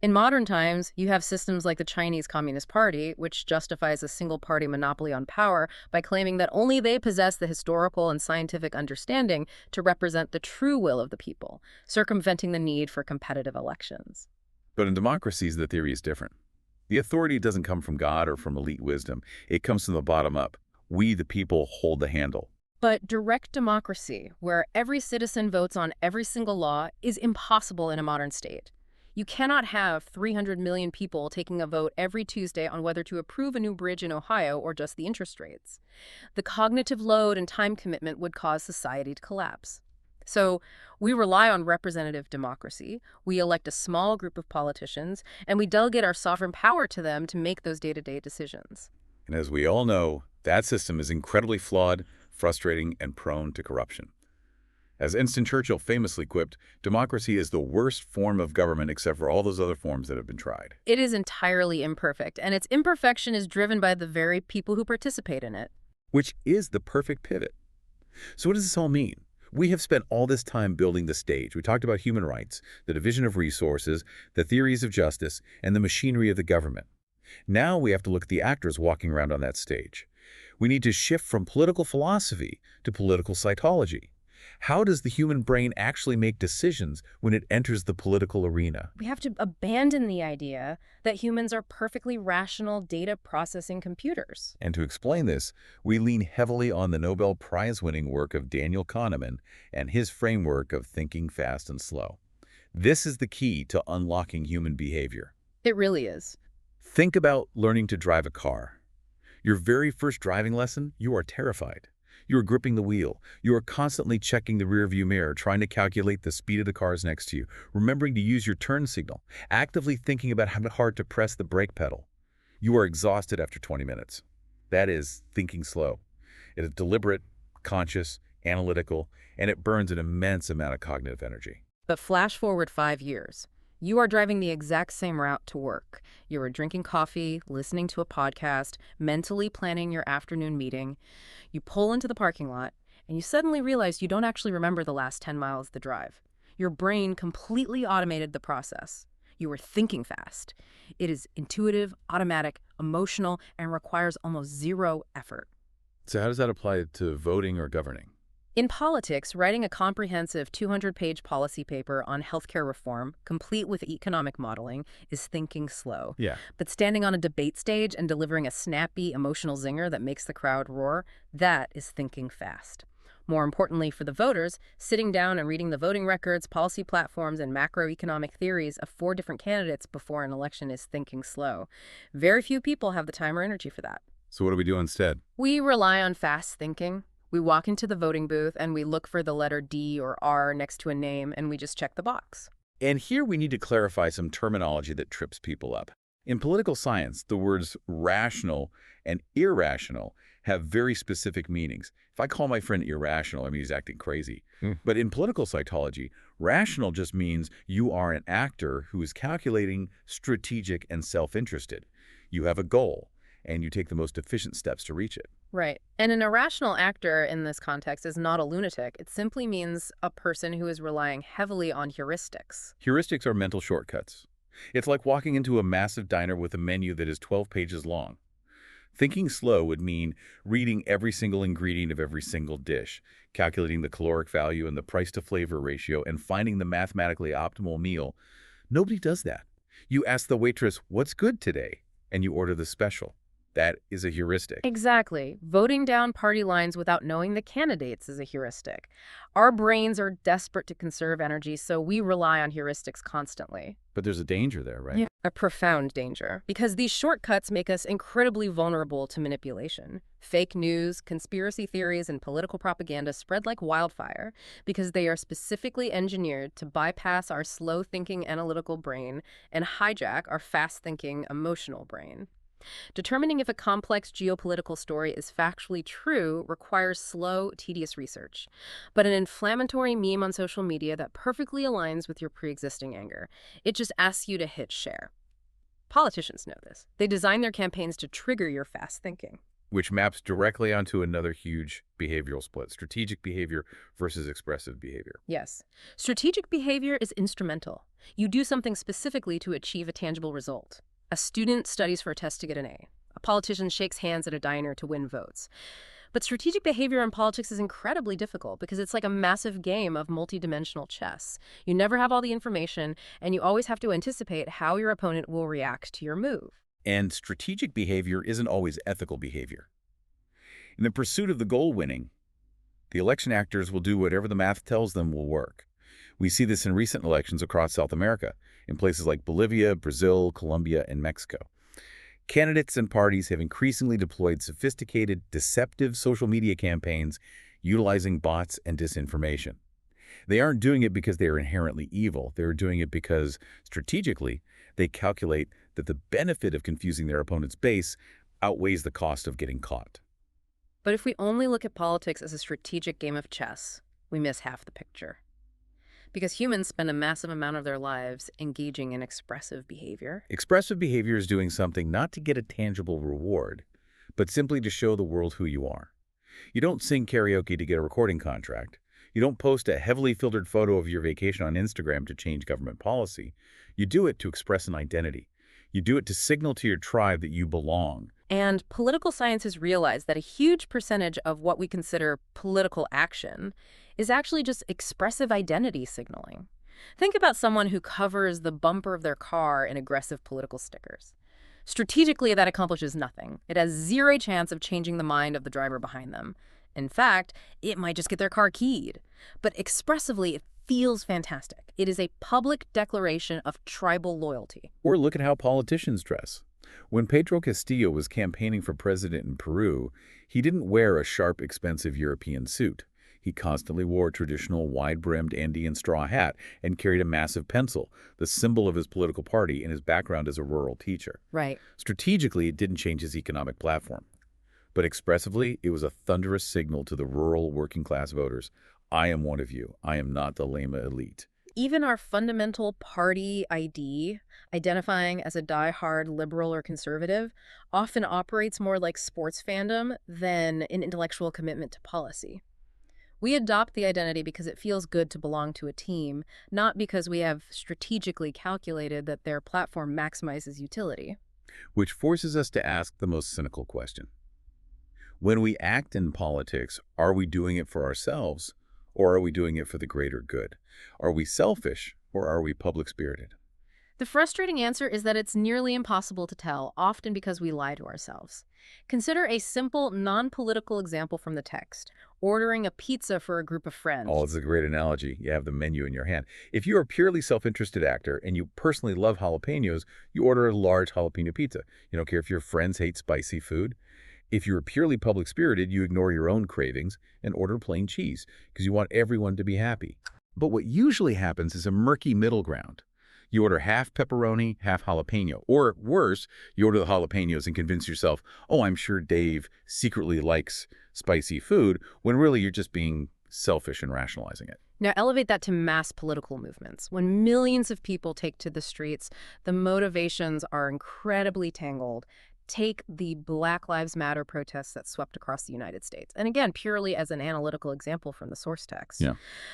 [SPEAKER 2] In modern times, you have systems like the Chinese Communist Party, which justifies a single-party monopoly on power by claiming that only they possess the historical and scientific understanding to represent the true will of the people, circumventing the need for competitive elections.
[SPEAKER 1] But in democracies, the theory is different. The authority doesn't come from God or from elite wisdom. It comes from the bottom up. We, the people, hold the handle.
[SPEAKER 2] But direct democracy, where every citizen votes on every single law, is impossible in a modern state. You cannot have 300 million people taking a vote every Tuesday on whether to approve a new bridge in Ohio or just the interest rates. The cognitive load and time commitment would cause society to collapse. So we rely on representative democracy, we elect a small group of politicians, and we delegate our sovereign power to them to make those day-to-day decisions.
[SPEAKER 1] And as we all know, that system is incredibly flawed, frustrating, and prone to corruption. As Winston Churchill famously quipped, democracy is the worst form of government except for all those other forms that have been tried.
[SPEAKER 2] It is entirely imperfect, and its imperfection is driven by the very people who participate in it.
[SPEAKER 1] Which is the perfect pivot. So what does this all mean? We have spent all this time building the stage. We talked about human rights, the division of resources, the theories of justice, and the machinery of the government. Now we have to look at the actors walking around on that stage. We need to shift from political philosophy to political cytology. How does the human brain actually make decisions when it enters the political arena?
[SPEAKER 2] We have to abandon the idea that humans are perfectly rational data processing computers.
[SPEAKER 1] And to explain this, we lean heavily on the Nobel Prize-winning work of Daniel Kahneman and his framework of thinking fast and slow. This is the key to unlocking human behavior.
[SPEAKER 2] It really is.
[SPEAKER 1] Think about learning to drive a car. Your very first driving lesson, you are terrified. You are gripping the wheel. You are constantly checking the rearview mirror, trying to calculate the speed of the cars next to you, remembering to use your turn signal, actively thinking about how hard to press the brake pedal. You are exhausted after 20 minutes. That is thinking slow. It is deliberate, conscious, analytical, and it burns an immense amount of cognitive energy.
[SPEAKER 2] But flash forward 5 years. You are driving the exact same route to work. You are drinking coffee, listening to a podcast, mentally planning your afternoon meeting. You pull into the parking lot, and you suddenly realize you don't actually remember the last 10 miles of the drive. Your brain completely automated the process. You were thinking fast. It is intuitive, automatic, emotional, and requires almost zero effort.
[SPEAKER 1] So how does that apply to voting or governing?
[SPEAKER 2] In politics, writing a comprehensive 200-page policy paper on healthcare reform, complete with economic modeling, is thinking slow.
[SPEAKER 1] Yeah.
[SPEAKER 2] But standing on a debate stage and delivering a snappy, emotional zinger that makes the crowd roar, that is thinking fast. More importantly for the voters, sitting down and reading the voting records, policy platforms, and macroeconomic theories of 4 different candidates before an election is thinking slow. Very few people have the time or energy for that.
[SPEAKER 1] So what do we do instead?
[SPEAKER 2] We rely on fast thinking. We walk into the voting booth and we look for the letter D or R next to a name and we just check the box.
[SPEAKER 1] And here we need to clarify some terminology that trips people up. In political science, the words rational and irrational have very specific meanings. If I call my friend irrational, I mean he's acting crazy. But in political psychology, rational just means you are an actor who is calculating, strategic, and self-interested. You have a goal, and you take the most efficient steps to reach it.
[SPEAKER 2] Right. And an irrational actor in this context is not a lunatic. It simply means a person who is relying heavily on heuristics.
[SPEAKER 1] Heuristics are mental shortcuts. It's like walking into a massive diner with a menu that is 12 pages long. Thinking slow would mean reading every single ingredient of every single dish, calculating the caloric value and the price-to-flavor ratio, and finding the mathematically optimal meal. Nobody does that. You ask the waitress, "What's good today?" and you order the special. That is a heuristic.
[SPEAKER 2] Exactly. Voting down party lines without knowing the candidates is a heuristic. Our brains are desperate to conserve energy, so we rely on heuristics constantly.
[SPEAKER 1] But there's a danger there, right?
[SPEAKER 2] Yeah. A profound danger, because these shortcuts make us incredibly vulnerable to manipulation. Fake news, conspiracy theories, and political propaganda spread like wildfire because they are specifically engineered to bypass our slow-thinking analytical brain and hijack our fast-thinking emotional brain. Determining if a complex geopolitical story is factually true requires slow, tedious research. But an inflammatory meme on social media that perfectly aligns with your pre-existing anger, it just asks you to hit share. Politicians know this. They design their campaigns to trigger your fast thinking.
[SPEAKER 1] Which maps directly onto another huge behavioral split, strategic behavior versus expressive behavior.
[SPEAKER 2] Yes. Strategic behavior is instrumental. You do something specifically to achieve a tangible result. A student studies for a test to get an A. A politician shakes hands at a diner to win votes. But strategic behavior in politics is incredibly difficult because it's like a massive game of multidimensional chess. You never have all the information, and you always have to anticipate how your opponent will react to your move.
[SPEAKER 1] And strategic behavior isn't always ethical behavior. In the pursuit of the goal winning, the election actors will do whatever the math tells them will work. We see this in recent elections across South America, in places like Bolivia, Brazil, Colombia, and Mexico. Candidates and parties have increasingly deployed sophisticated, deceptive social media campaigns utilizing bots and disinformation. They aren't doing it because they are inherently evil. They're doing it because, strategically, they calculate that the benefit of confusing their opponent's base outweighs the cost of getting caught.
[SPEAKER 2] But if we only look at politics as a strategic game of chess, we miss half the picture. Because humans spend a massive amount of their lives engaging in expressive behavior.
[SPEAKER 1] Expressive behavior is doing something not to get a tangible reward, but simply to show the world who you are. You don't sing karaoke to get a recording contract. You don't post a heavily filtered photo of your vacation on Instagram to change government policy. You do it to express an identity. You do it to signal to your tribe that you belong.
[SPEAKER 2] And political science has realized that a huge percentage of what we consider political action is actually just expressive identity signaling. Think about someone who covers the bumper of their car in aggressive political stickers. Strategically, that accomplishes nothing. It has zero chance of changing the mind of the driver behind them. In fact, it might just get their car keyed. But expressively, it feels fantastic. It is a public declaration of tribal loyalty.
[SPEAKER 1] Or look at how politicians dress. When Pedro Castillo was campaigning for president in Peru, he didn't wear a sharp, expensive European suit. He constantly wore a traditional wide-brimmed Andean straw hat and carried a massive pencil, the symbol of his political party, and his background as a rural teacher.
[SPEAKER 2] Right.
[SPEAKER 1] Strategically, it didn't change his economic platform. But expressively, it was a thunderous signal to the rural working-class voters. I am one of you. I am not the lame elite.
[SPEAKER 2] Even our fundamental party ID, identifying as a die-hard liberal or conservative, often operates more like sports fandom than an intellectual commitment to policy. We adopt the identity because it feels good to belong to a team, not because we have strategically calculated that their platform maximizes utility.
[SPEAKER 1] Which forces us to ask the most cynical question. When we act in politics, are we doing it for ourselves, or are we doing it for the greater good? Are we selfish, or are we public-spirited?
[SPEAKER 2] The frustrating answer is that it's nearly impossible to tell, often because we lie to ourselves. Consider a simple, non-political example from the text: ordering a pizza for a group of friends.
[SPEAKER 1] Oh, it's a great analogy. You have the menu in your hand. If you're a purely self-interested actor and you personally love jalapenos, you order a large jalapeno pizza. You don't care if your friends hate spicy food. If you're purely public-spirited, you ignore your own cravings and order plain cheese because you want everyone to be happy. But what usually happens is a murky middle ground. You order half pepperoni, half jalapeno. Or worse, you order the jalapenos and convince yourself, oh, I'm sure Dave secretly likes spicy food, when really you're just being selfish and rationalizing it.
[SPEAKER 2] Now elevate that to mass political movements. When millions of people take to the streets, the motivations are incredibly tangled. Take the Black Lives Matter protests that swept across the United States. And again, purely as an analytical example from the source text.
[SPEAKER 1] Yeah.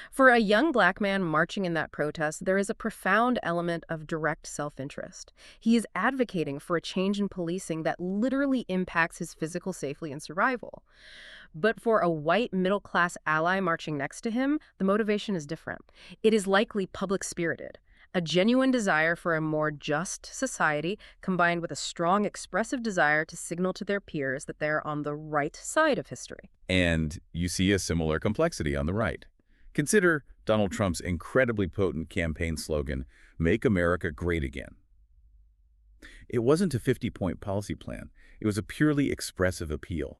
[SPEAKER 2] For a young Black man marching in that protest, there is a profound element of direct self-interest. He is advocating for a change in policing that literally impacts his physical safety and survival. But for a white middle-class ally marching next to him, the motivation is different. It is likely public-spirited. A genuine desire for a more just society combined with a strong expressive desire to signal to their peers that they're on the right side of history.
[SPEAKER 1] And you see a similar complexity on the right. Consider Donald Trump's incredibly potent campaign slogan, "Make America Great Again." It wasn't a 50-point policy plan. It was a purely expressive appeal.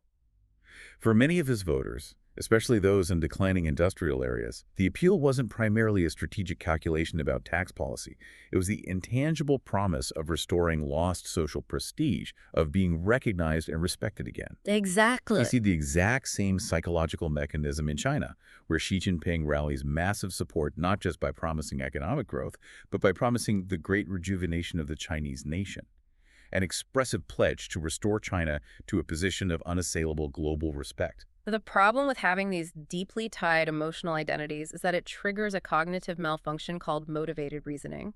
[SPEAKER 1] For many of his voters, especially those in declining industrial areas, the appeal wasn't primarily a strategic calculation about tax policy. It was the intangible promise of restoring lost social prestige, of being recognized and respected again.
[SPEAKER 2] Exactly.
[SPEAKER 1] You see the exact same psychological mechanism in China, where Xi Jinping rallies massive support not just by promising economic growth, but by promising the great rejuvenation of the Chinese nation, an expressive pledge to restore China to a position of unassailable global respect.
[SPEAKER 2] The problem with having these deeply tied emotional identities is that it triggers a cognitive malfunction called motivated reasoning.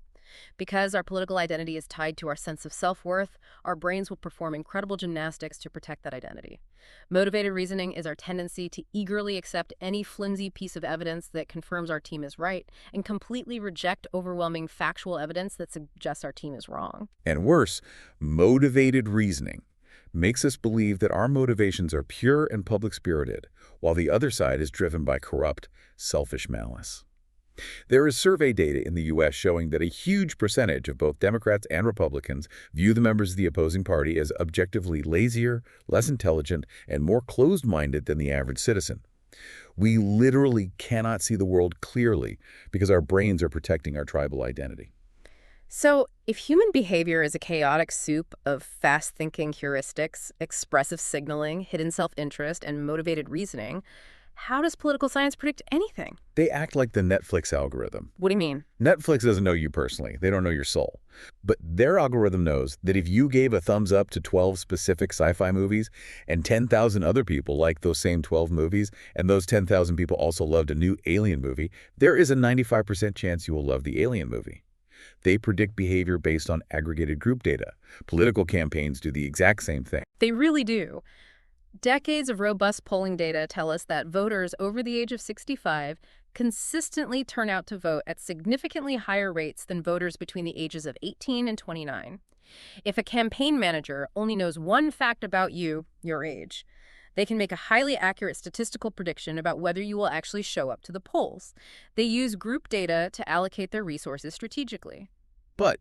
[SPEAKER 2] Because our political identity is tied to our sense of self-worth, our brains will perform incredible gymnastics to protect that identity. Motivated reasoning is our tendency to eagerly accept any flimsy piece of evidence that confirms our team is right and completely reject overwhelming factual evidence that suggests our team is wrong.
[SPEAKER 1] And worse, motivated reasoning makes us believe that our motivations are pure and public-spirited, while the other side is driven by corrupt, selfish malice. There is survey data in the U.S. showing that a huge percentage of both Democrats and Republicans view the members of the opposing party as objectively lazier, less intelligent, and more closed-minded than the average citizen. We literally cannot see the world clearly because our brains are protecting our tribal identity.
[SPEAKER 2] So, if human behavior is a chaotic soup of fast-thinking heuristics, expressive signaling, hidden self-interest, and motivated reasoning, how does political science predict anything?
[SPEAKER 1] They act like the Netflix algorithm.
[SPEAKER 2] What do you mean?
[SPEAKER 1] Netflix doesn't know you personally. They don't know your soul. But their algorithm knows that if you gave a thumbs up to 12 specific sci-fi movies and 10,000 other people liked those same 12 movies, and those 10,000 people also loved a new Alien movie, there is a 95% chance you will love the Alien movie. They predict behavior based on aggregated group data. Political campaigns do the exact same thing.
[SPEAKER 2] They really do. Decades of robust polling data tell us that voters over the age of 65 consistently turn out to vote at significantly higher rates than voters between the ages of 18 and 29. If a campaign manager only knows one fact about you, your age, they can make a highly accurate statistical prediction about whether you will actually show up to the polls. They use group data to allocate their resources strategically.
[SPEAKER 1] But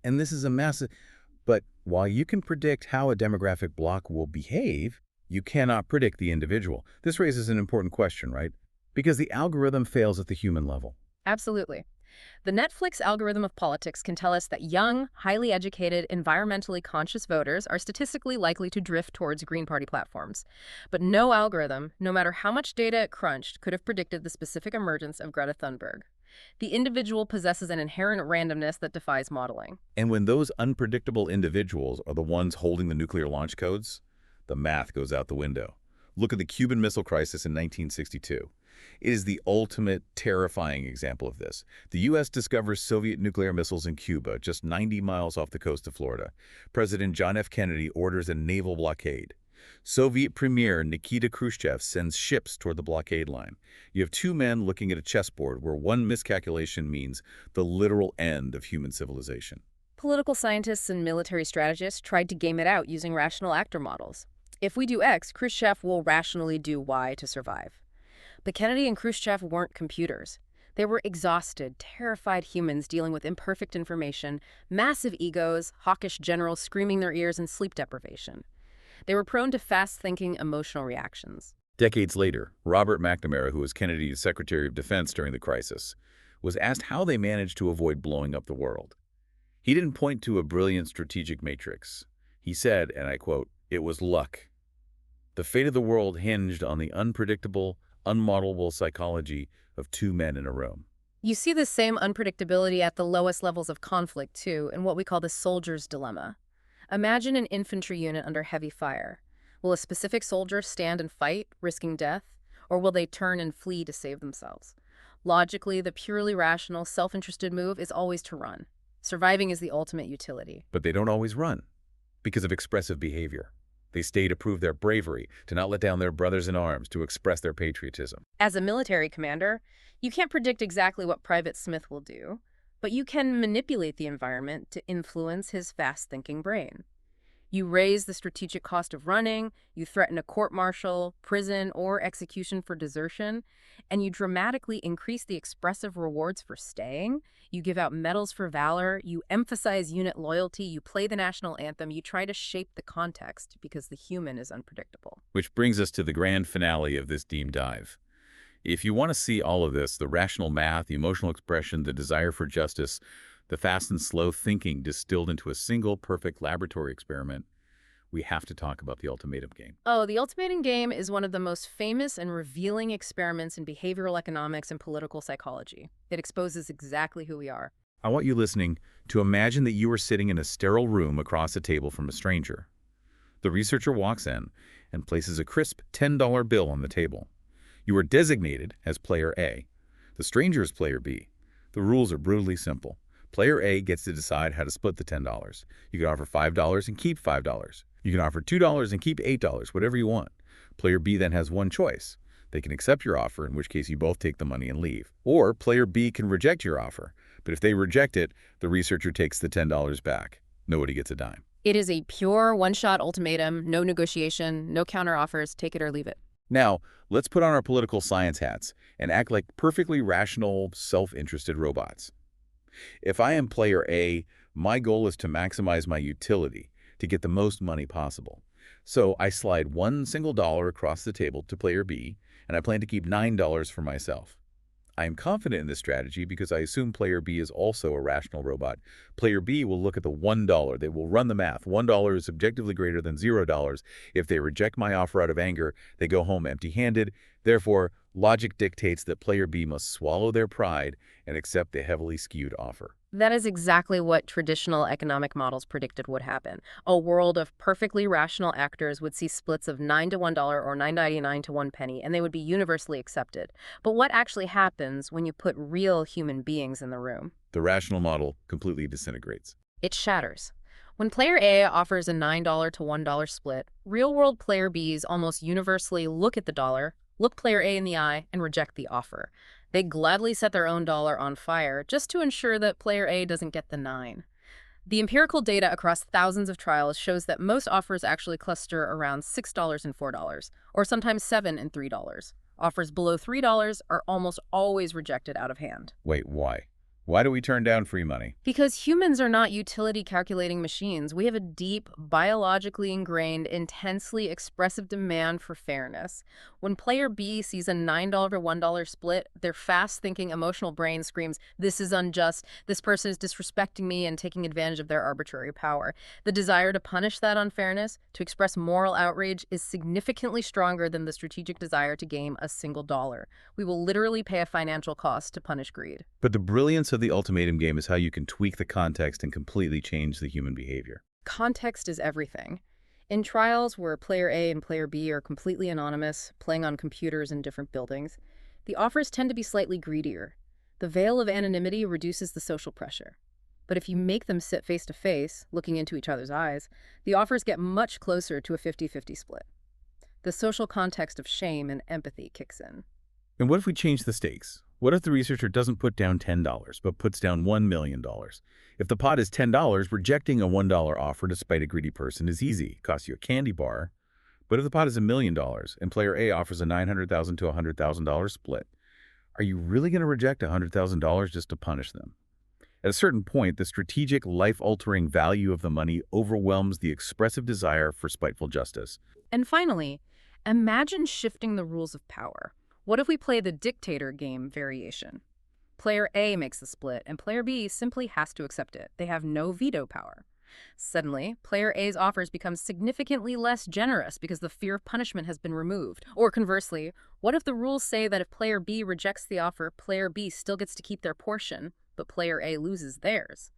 [SPEAKER 1] while you can predict how a demographic bloc will behave, you cannot predict the individual. This raises an important question, right? Because the algorithm fails at the human level.
[SPEAKER 2] Absolutely. The Netflix algorithm of politics can tell us that young, highly educated, environmentally conscious voters are statistically likely to drift towards Green Party platforms. But no algorithm, no matter how much data it crunched, could have predicted the specific emergence of Greta Thunberg. The individual possesses an inherent randomness that defies modeling.
[SPEAKER 1] And when those unpredictable individuals are the ones holding the nuclear launch codes, the math goes out the window. Look at the Cuban Missile Crisis in 1962. It is the ultimate terrifying example of this. The U.S. discovers Soviet nuclear missiles in Cuba, just 90 miles off the coast of Florida. President John F. Kennedy orders a naval blockade. Soviet Premier Nikita Khrushchev sends ships toward the blockade line. You have two men looking at a chessboard where one miscalculation means the literal end of human civilization.
[SPEAKER 2] Political scientists and military strategists tried to game it out using rational actor models. If we do X, Khrushchev will rationally do Y to survive. But Kennedy and Khrushchev weren't computers. They were exhausted, terrified humans dealing with imperfect information, massive egos, hawkish generals screaming their ears, and sleep deprivation. They were prone to fast-thinking emotional reactions.
[SPEAKER 1] Decades later, Robert McNamara, who was Kennedy's Secretary of Defense during the crisis, was asked how they managed to avoid blowing up the world. He didn't point to a brilliant strategic matrix. He said, and I quote, "It was luck. The fate of the world hinged on the unpredictable, unmodelable psychology of two men in a room."
[SPEAKER 2] You see the same unpredictability at the lowest levels of conflict, too, in what we call the soldier's dilemma. Imagine an infantry unit under heavy fire. Will a specific soldier stand and fight, risking death, or will they turn and flee to save themselves? Logically, the purely rational, self-interested move is always to run. Surviving is the ultimate utility.
[SPEAKER 1] But they don't always run because of expressive behavior. They stay to prove their bravery, to not let down their brothers in arms, to express their patriotism.
[SPEAKER 2] As a military commander, you can't predict exactly what Private Smith will do, But you can manipulate the environment to influence his fast-thinking brain. You raise the strategic cost of running, you threaten a court-martial, prison, or execution for desertion, and you dramatically increase the expressive rewards for staying. You give out medals for valor, you emphasize unit loyalty, you play the national anthem, you try to shape the context because the human is unpredictable.
[SPEAKER 1] Which brings us to the grand finale of this deep dive. If you want to see all of this, the rational math, the emotional expression, the desire for justice, the fast and slow thinking distilled into a single perfect laboratory experiment, we have to talk about the ultimatum game.
[SPEAKER 2] Oh, the ultimatum game is one of the most famous and revealing experiments in behavioral economics and political psychology. It exposes exactly who we are.
[SPEAKER 1] I want you listening to imagine that you are sitting in a sterile room across the table from a stranger. The researcher walks in and places a crisp $10 bill on the table. You are designated as player A. The stranger is player B. The rules are brutally simple. Player A gets to decide how to split the $10. You can offer $5 and keep $5. You can offer $2 and keep $8, whatever you want. Player B then has one choice. They can accept your offer, in which case you both take the money and leave. Or player B can reject your offer. But if they reject it, the researcher takes the $10 back. Nobody gets a dime.
[SPEAKER 2] It is a pure one-shot ultimatum, no negotiation, no counteroffers, take it or leave it.
[SPEAKER 1] Now, let's put on our political science hats and act like perfectly rational, self-interested robots. If I am player A, my goal is to maximize my utility, to get the most money possible. So I slide one single dollar across the table to player B, and I plan to keep $9 for myself. I am confident in this strategy because I assume player B is also a rational robot. Player B will look at the $1. They will run the math. $1 is objectively greater than $0. If they reject my offer out of anger, they go home empty-handed. Therefore, logic dictates that player B must swallow their pride and accept the heavily skewed offer.
[SPEAKER 2] That is exactly what traditional economic models predicted would happen. A world of perfectly rational actors would see splits of 9 to $1 or 9.99 to 1 penny, and they would be universally accepted. But what actually happens when you put real human beings in the room?
[SPEAKER 1] The rational model completely disintegrates.
[SPEAKER 2] It shatters. When player A offers a $9 to $1 split, real-world player Bs almost universally look at the dollar, look player A in the eye, and reject the offer. They gladly set their own dollar on fire just to ensure that player A doesn't get the 9. The empirical data across thousands of trials shows that most offers actually cluster around $6 and $4, or sometimes $7 and $3. Offers below $3 are almost always rejected out of hand.
[SPEAKER 1] Wait, why? Why do we turn down free money?
[SPEAKER 2] Because humans are not utility calculating machines. We have a deep, biologically ingrained, intensely expressive demand for fairness. When player B sees a $9 to $1 split, their fast-thinking emotional brain screams, "This is unjust. This person is disrespecting me and taking advantage of their arbitrary power." The desire to punish that unfairness, to express moral outrage, is significantly stronger than the strategic desire to gain a single dollar. We will literally pay a financial cost to punish greed.
[SPEAKER 1] But the brilliance of the ultimatum game is how you can tweak the context and completely change the human behavior.
[SPEAKER 2] Context is everything. In trials where player A and player B are completely anonymous, playing on computers in different buildings, the offers tend to be slightly greedier. The veil of anonymity reduces the social pressure. But if you make them sit face to face, looking into each other's eyes, the offers get much closer to a 50-50 split. The social context of shame and empathy kicks in.
[SPEAKER 1] And what if we change the stakes? What if the researcher doesn't put down $10, but puts down $1 million? If the pot is $10, rejecting a $1 offer despite a greedy person is easy. It costs you a candy bar. But if the pot is $1 million and player A offers a $900,000 to $100,000 split, are you really going to reject $100,000 just to punish them? At a certain point, the strategic, life-altering value of the money overwhelms the expressive desire for spiteful justice.
[SPEAKER 2] And finally, imagine shifting the rules of power. What if we play the dictator game variation? Player A makes the split, and player B simply has to accept it. They have no veto power. Suddenly, player A's offers become significantly less generous because the fear of punishment has been removed. Or conversely, what if the rules say that if player B rejects the offer, player B still gets to keep their portion, but player A loses theirs?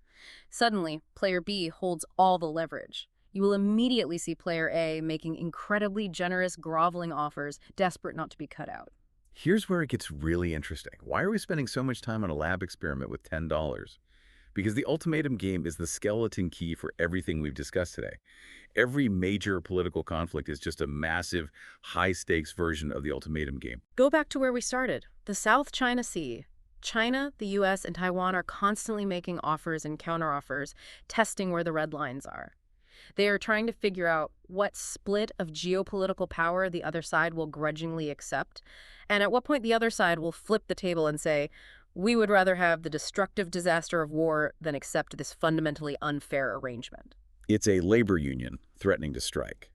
[SPEAKER 2] Suddenly, player B holds all the leverage. You will immediately see player A making incredibly generous, groveling offers, desperate not to be cut out.
[SPEAKER 1] Here's where it gets really interesting. Why are we spending so much time on a lab experiment with $10? Because the ultimatum game is the skeleton key for everything we've discussed today. Every major political conflict is just a massive, high-stakes version of the ultimatum game.
[SPEAKER 2] Go back to where we started, the South China Sea. China, the US, and Taiwan are constantly making offers and counteroffers, testing where the red lines are. They are trying to figure out what split of geopolitical power the other side will grudgingly accept, and at what point the other side will flip the table and say, we would rather have the destructive disaster of war than accept this fundamentally unfair arrangement.
[SPEAKER 1] It's a labor union threatening to strike.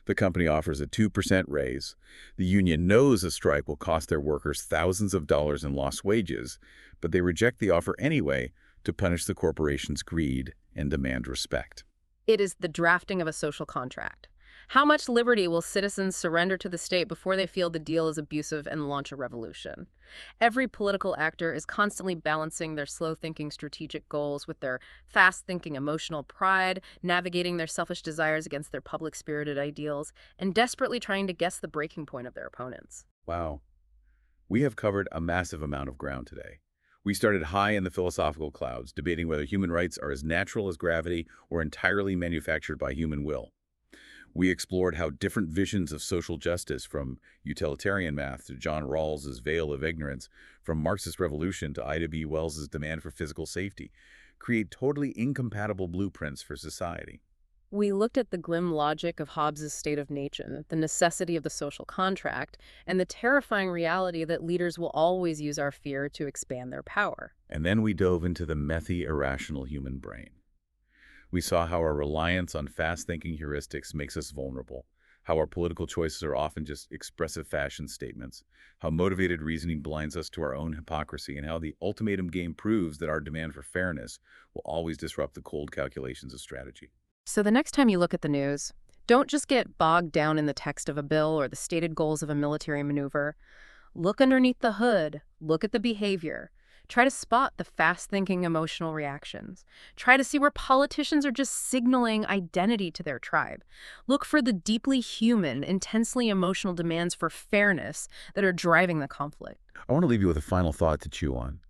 [SPEAKER 1] The company offers a 2% raise. The union knows a strike will cost their workers thousands of dollars in lost wages, but they reject the offer anyway to punish the corporation's greed and demand respect.
[SPEAKER 2] It is the drafting of a social contract. How much liberty will citizens surrender to the state before they feel the deal is abusive and launch a revolution? Every political actor is constantly balancing their slow-thinking strategic goals with their fast-thinking emotional pride, navigating their selfish desires against their public-spirited ideals, and desperately trying to guess the breaking point of their opponents.
[SPEAKER 1] Wow. We have covered a massive amount of ground today. We started high in the philosophical clouds, debating whether human rights are as natural as gravity or entirely manufactured by human will. We explored how different visions of social justice, from utilitarian math to John Rawls's veil of ignorance, from Marxist revolution to Ida B. Wells's demand for physical safety, create totally incompatible blueprints for society.
[SPEAKER 2] We looked at the grim logic of Hobbes's state of nature, the necessity of the social contract, and the terrifying reality that leaders will always use our fear to expand their power.
[SPEAKER 1] And then we dove into the methy, irrational human brain. We saw how our reliance on fast-thinking heuristics makes us vulnerable, how our political choices are often just expressive fashion statements, how motivated reasoning blinds us to our own hypocrisy, and how the ultimatum game proves that our demand for fairness will always disrupt the cold calculations of strategy.
[SPEAKER 2] So the next time you look at the news, don't just get bogged down in the text of a bill or the stated goals of a military maneuver. Look underneath the hood. Look at the behavior. Try to spot the fast-thinking emotional reactions. Try to see where politicians are just signaling identity to their tribe. Look for the deeply human, intensely emotional demands for fairness that are driving the conflict.
[SPEAKER 1] I want to leave you with a final thought to chew on.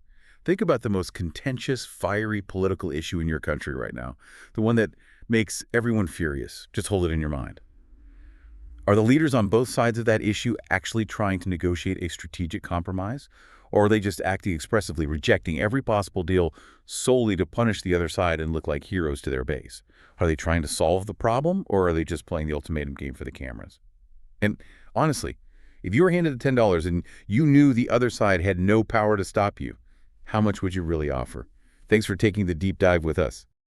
[SPEAKER 1] Think about the most contentious, fiery political issue in your country right now, the one that makes everyone furious. Just hold it in your mind. Are the leaders on both sides of that issue actually trying to negotiate a strategic compromise? Or are they just acting expressively, rejecting every possible deal solely to punish the other side and look like heroes to their base? Are they trying to solve the problem, or are they just playing the ultimatum game for the cameras? And honestly, if you were handed the $10 and you knew the other side had no power to stop you, how much would you really offer? Thanks for taking the deep dive with us.